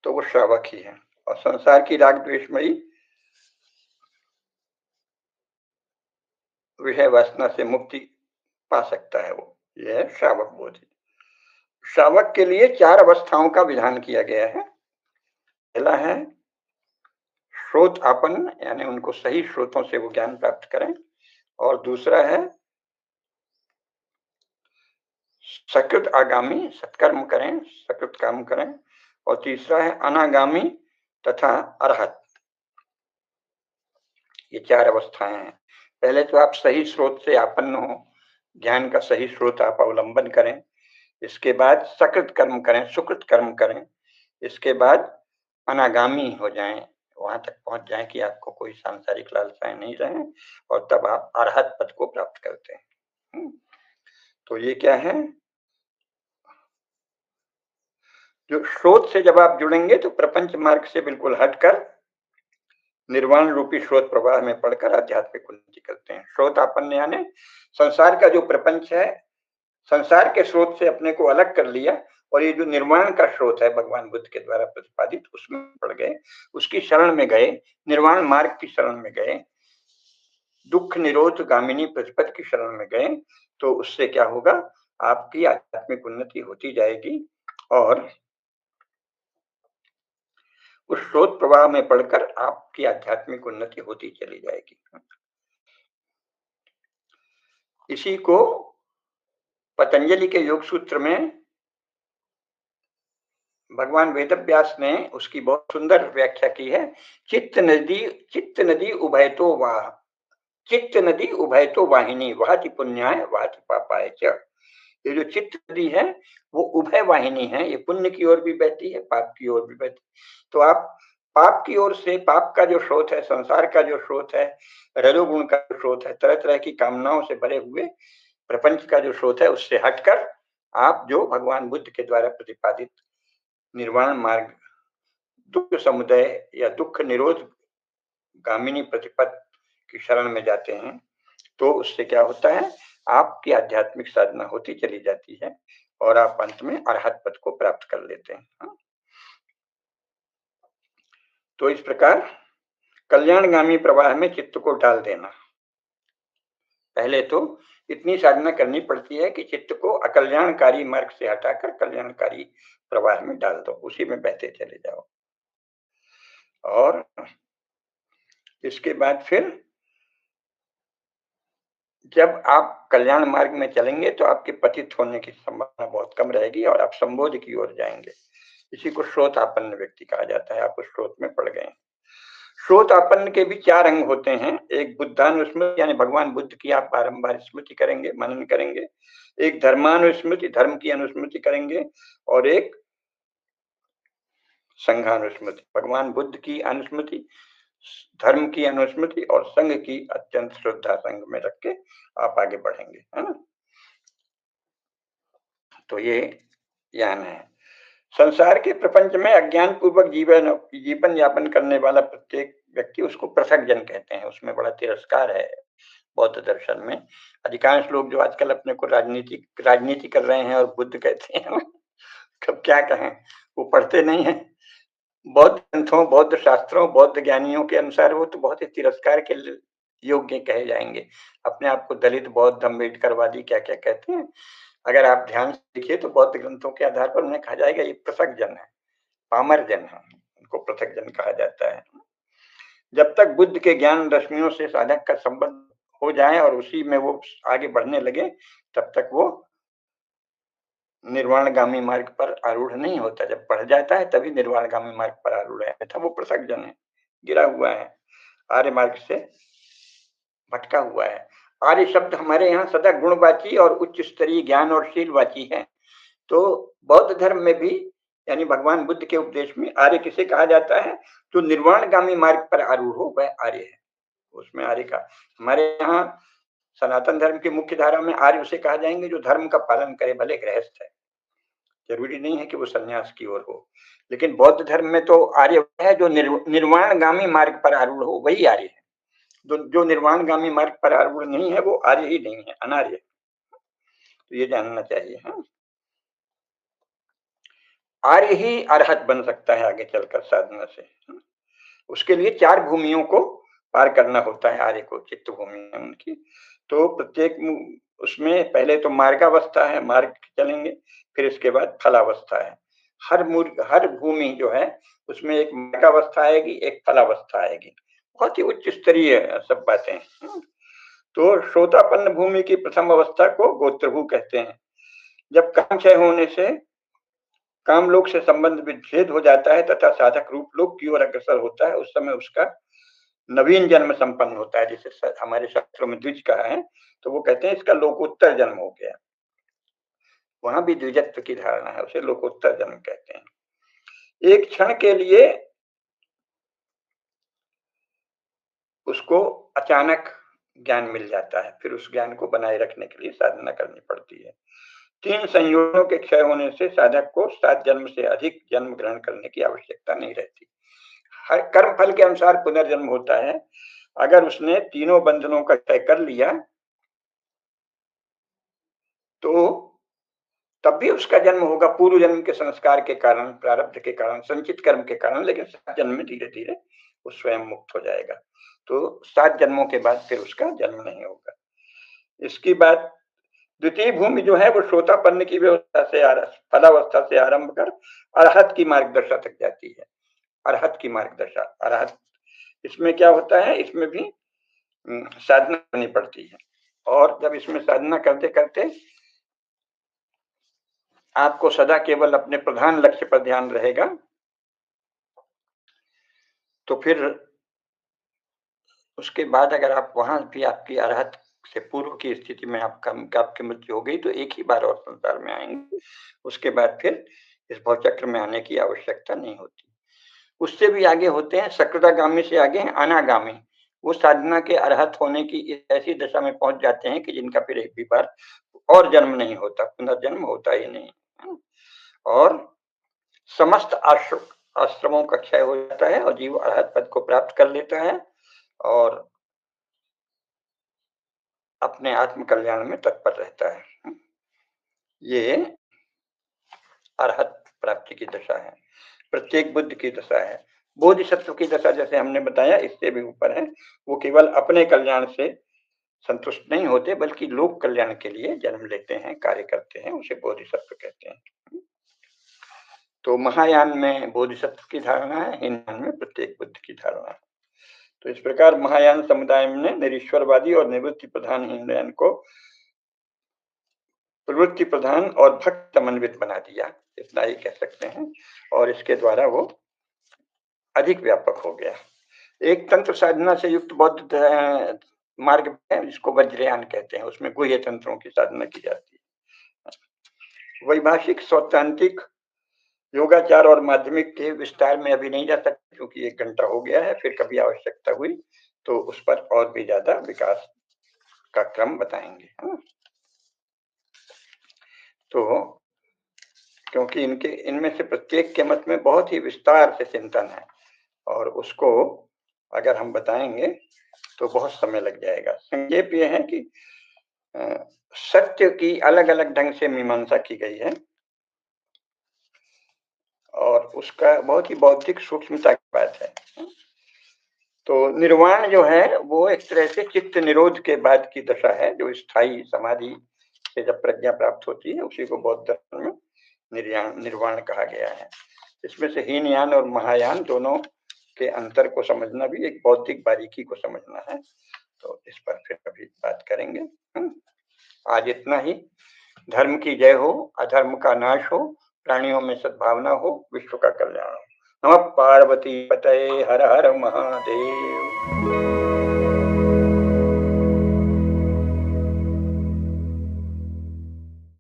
तो वो श्रावक ही है, और संसार की राग द्वेषमयी विषय वासना से मुक्ति पा सकता है वो, यह है श्रावक बोधि। श्रावक के लिए 4 अवस्थाओं का विधान किया गया है। पहला है श्रोत आपन्न, यानी उनको सही श्रोतों से वो ज्ञान प्राप्त करें, और दूसरा है सकृत आगामी, सत्कर्म करें, सकृत काम करें, और तीसरा है अनागामी तथा अरहत। ये 4 अवस्थाएं हैं। पहले तो आप सही स्रोत से आपन्न हो, ज्ञान का सही स्रोत आप अवलंबन करें, इसके बाद सकृत कर्म करें, सुकृत कर्म करें, इसके बाद अनागामी हो जाएं, वहां तक पहुंच जाएं कि आपको कोई सांसारिक लालसाएं नहीं रहे, और तब आप अरहत पद को प्राप्त करते हैं। तो ये क्या है, जो स्रोत से जब आप जुड़ेंगे तो प्रपंच मार्ग से बिल्कुल हटकर निर्वाण रूपी स्रोत प्रवाह में पढ़कर आध्यात्मिक उन्नति करते हैं। स्रोत आपन्न यानी संसार का जो प्रपंच है, संसार के स्रोत से अपने को अलग कर लिया, और ये जो निर्वाण का स्रोत है भगवान बुद्ध के द्वारा प्रतिपादित, उसमें पड़ गए, उसकी शरण में गए, निर्वाण मार्ग की शरण में गए, दुख निरोध गामिनी प्रतिपद की शरण में गए, तो उससे क्या होगा, आपकी आध्यात्मिक उन्नति होती जाएगी, और उस स्रोत प्रवाह में पढ़कर आपकी आध्यात्मिक उन्नति होती चली जाएगी। इसी को पतंजलि के योग सूत्र में भगवान वेदव्यास ने उसकी बहुत सुंदर व्याख्या की है। चित्त नदी उभयतो वाह, चित्त नदी उभयतो वाहिनी, वाहति पुण्याय वाहति पापाय च। ये जो चित्त नदी है वो उभय वाहिनी है, ये पुण्य की ओर भी बहती है, पाप की ओर भी बहती है। तो आप पाप की ओर से, पाप का जो स्रोत है, संसार का जो स्रोत है, रजोगुण का जो स्रोत है, तरह तरह की कामनाओं से भरे हुए प्रपंच का जो स्रोत है, उससे हटकर आप जो भगवान बुद्ध के द्वारा प्रतिपादित निर्वाण मार्ग, दुख समुदय या दुख निरोध गामिनी प्रतिपद की शरण में जाते हैं, तो उससे क्या होता है, आपकी आध्यात्मिक साधना होती चली जाती है, और आप अंत में अरहत पद को प्राप्त कर लेते हैं। तो इस प्रकार कल्याणगामी प्रवाह में चित्त को डाल देना। पहले तो इतनी साधना करनी पड़ती है कि चित्त को अकल्याणकारी मार्ग से हटाकर कल्याणकारी प्रवाह में डाल दो, उसी में बहते चले जाओ। और इसके बाद फिर जब आप कल्याण मार्ग में चलेंगे तो आपके पतित होने की संभावना बहुत कम रहेगी और आप संबोधि की ओर जाएंगे। इसी को श्रोतापन्न व्यक्ति कहा जाता है। आप उस स्रोत में पड़ गए। श्रोतापन्न के भी 4 अंग होते हैं। एक बुद्धानुस्मृति, यानी भगवान बुद्ध की आप बारंबार स्मृति करेंगे, मनन करेंगे। एक धर्मानुस्मृति, धर्म की अनुस्मृति करेंगे। और एक संघानुस्मृति, भगवान बुद्ध की अनुस्मृति, धर्म की अनुस्मृति और संघ की अत्यंत श्रद्धा संघ में रख के आप आगे बढ़ेंगे, है ना। तो ये ज्ञान है। संसार के प्रपंच में अज्ञान पूर्वक जीवन यापन करने वाला प्रत्येक व्यक्ति, उसको पृथक जन कहते हैं। उसमें बड़ा तिरस्कार है बौद्ध दर्शन में। अधिकांश लोग जो आजकल अपने को राजनीति कर रहे हैं और बुद्ध कहते हैं, कब क्या कहें, वो पढ़ते नहीं है। बौद्ध ग्रंथों, बौद्ध शास्त्रों, बौद्ध ज्ञानियों के अनुसार वो तो बहुत ही तिरस्कार के योग्य कहे जाएंगे। अपने आप को दलित, बौद्ध, अम्बेडकरवादी क्या क्या कहते हैं। अगर आप ध्यान से देखिए तो बौद्ध ग्रंथों के आधार पर उन्हें कहा जाएगा ये पृथक जन है, पामर जन है, उनको पृथक जन कहा जाता है। जब तक बुद्ध के ज्ञान रश्मियों से साधक का संबंध हो जाए और उसी में वो आगे बढ़ने लगे, तब तक वो निर्वाणगामी मार्ग पर आरूढ़ नहीं होता। जब बढ़ जाता है तभी निर्वाणगामी मार्ग पर आरूढ़ है, अन्यथा वो पृथक जन है, गिरा हुआ है, आर्य मार्ग से भटका हुआ है। आर्य शब्द हमारे यहाँ सदा गुणवाची और उच्च स्तरीय ज्ञान और शीलवाची है। तो बौद्ध धर्म में भी, यानी भगवान बुद्ध के उपदेश में, आर्य किसे कहा जाता है? जो निर्वाणगामी मार्ग पर आरूढ़ हो वह आर्य है। उसमें आर्य का, हमारे यहाँ सनातन धर्म की मुख्य धारा में आर्य उसे कहा जाएंगे जो धर्म का पालन करे, भले गृहस्थ है, जरूरी नहीं है कि वो सन्यास की ओर हो। लेकिन बौद्ध धर्म में तो आर्य है जो निर्वाणगामी मार्ग पर आरूढ़ हो, वही आर्य है। जो निर्वाणगामी मार्ग पर आरूढ़ नहीं है वो आर्य ही नहीं है, अनार्य है। तो ये जानना चाहिए। हाँ, आर्य ही अरहत बन सकता है आगे चलकर साधना से। उसके लिए 4 भूमियों को पार करना होता है आर्य को, चित्त भूमि है उनकी। तो प्रत्येक उसमें पहले तो मार्गावस्था है, मार्ग चलेंगे, फिर इसके बाद फलावस्था है। हर भूमि जो है उसमें एक मार्गावस्था आएगी, एक फलावस्था आएगी। बहुत ही उच्च स्तरीय सब बातें। तो श्रोतापन्न भूमि की प्रथम अवस्था को गोत्रभू कहते हैं। जब काम क्षय होने से काम लोक से संबंध विच्छेद हो जाता है तथा साधक रूप लोक की ओर अग्रसर होता है, उस समय उसका नवीन जन्म संपन्न होता है, जिसे हमारे शास्त्रों में द्विज कहा है। तो वो कहते हैं इसका लोकोत्तर जन्म हो गया। वहां भी द्विजत्व की धारणा है, उसे लोकोत्तर जन्म कहते हैं। एक क्षण के लिए उसको अचानक ज्ञान मिल जाता है, फिर उस ज्ञान को बनाए रखने के लिए साधना करनी पड़ती है। 3 संयोगों के क्षय होने से साधक को 7 जन्म से अधिक जन्म ग्रहण करने की आवश्यकता नहीं रहती। हर कर्म फल के अनुसार पुनर्जन्म होता है। अगर उसने तीनों बंधनों का क्षय कर लिया तो तब भी उसका जन्म होगा पूर्व जन्म के संस्कार के कारण, प्रारब्ध के कारण, संचित कर्म के कारण, लेकिन 7 जन्म में धीरे धीरे वो स्वयं मुक्त हो जाएगा। तो 7 जन्मों के बाद फिर उसका जन्म नहीं होगा। इसकी बात द्वितीय भूमि जो है वो श्रोतापन्न की व्यवस्था से फलावस्था से आरंभ कर अरहत की मार्गदशा तक जाती है। अरहत की मार्गदशा, अरहत, इसमें क्या होता है? इसमें भी साधना करनी पड़ती है। और जब इसमें साधना करते करते आपको सदा केवल अपने प्रधान लक्ष्य पर ध्यान रहेगा, तो फिर उसके बाद अगर आप वहां भी आपकी अरहत से पूर्व की स्थिति में आपकी मृत्यु हो गई तो एक ही बार और संसार में आएंगे। उसके बाद फिर इस भवचक्र में आने की आवश्यकता नहीं होती। उससे भी आगे होते हैं सकृदागामी से आगे हैं अनागामी। वो साधना के अरहत होने की ऐसी दशा में पहुंच जाते हैं कि जिनका फिर एक भी बार और जन्म नहीं होता, पुनर्जन्म होता ही नहीं। और समस्त आश्रमों का क्षय हो जाता है और जीव अरहत पद को प्राप्त कर लेता है और अपने आत्म कल्याण में तत्पर रहता है। ये अरहत प्राप्ति की दशा है, प्रत्येक बुद्ध की दशा है। बोधिसत्व की दशा जैसे हमने बताया इससे भी ऊपर है। वो केवल अपने कल्याण से संतुष्ट नहीं होते बल्कि लोक कल्याण के लिए जन्म लेते हैं, कार्य करते हैं, उसे बोधिसत्व कहते हैं। तो महायान में बोधिसत्व की धारणा है, हीनयान में प्रत्येक बुद्ध की धारणा है। तो इस प्रकार महायान समुदाय ने निरीश्वरवादी और निवृत्ति प्रधान हीनयान को प्रवृत्ति प्रधान और भक्त समन्वित बना दिया, इतना ही कह सकते हैं। और इसके द्वारा वो अधिक व्यापक हो गया। एक तंत्र साधना से युक्त बौद्ध मार्ग है जिसको वज्रयान कहते हैं, उसमें गुह्य तंत्रों की साधना की जाती है। वैभाषिक स्वतांत्रिक योगाचार और माध्यमिक के विस्तार में अभी नहीं जा सकते क्योंकि 1 घंटा हो गया है, फिर कभी आवश्यकता हुई तो उस पर और भी ज्यादा विकास का क्रम बताएंगे, है ना। तो क्योंकि इनमें से प्रत्येक के मत में बहुत ही विस्तार से चिंतन है और उसको अगर हम बताएंगे तो बहुत समय लग जाएगा। संक्षेप ये है कि सत्य की अलग-अलग ढंग से मीमांसा की गई है और उसका बहुत ही बौद्धिक सूक्ष्मता की बात है। तो निर्वाण जो है वो एक तरह से चित्त निरोध के बाद की दशा है, जो स्थायी समाधि से जब प्रज्ञा प्राप्त होती है उसी को बौद्ध दर्शन में निर्वाण कहा गया है। इसमें से हीनयान और महायान दोनों के अंतर को समझना भी एक बौद्धिक बारीकी को समझना है। तो इस पर फिर कभी बात करेंगे। आज इतना ही। धर्म की जय हो, अधर्म का नाश हो, प्राणियों में सद्भावना हो, विश्व का कल्याण हो। नमः पार्वती पतये, हर हर महादेव।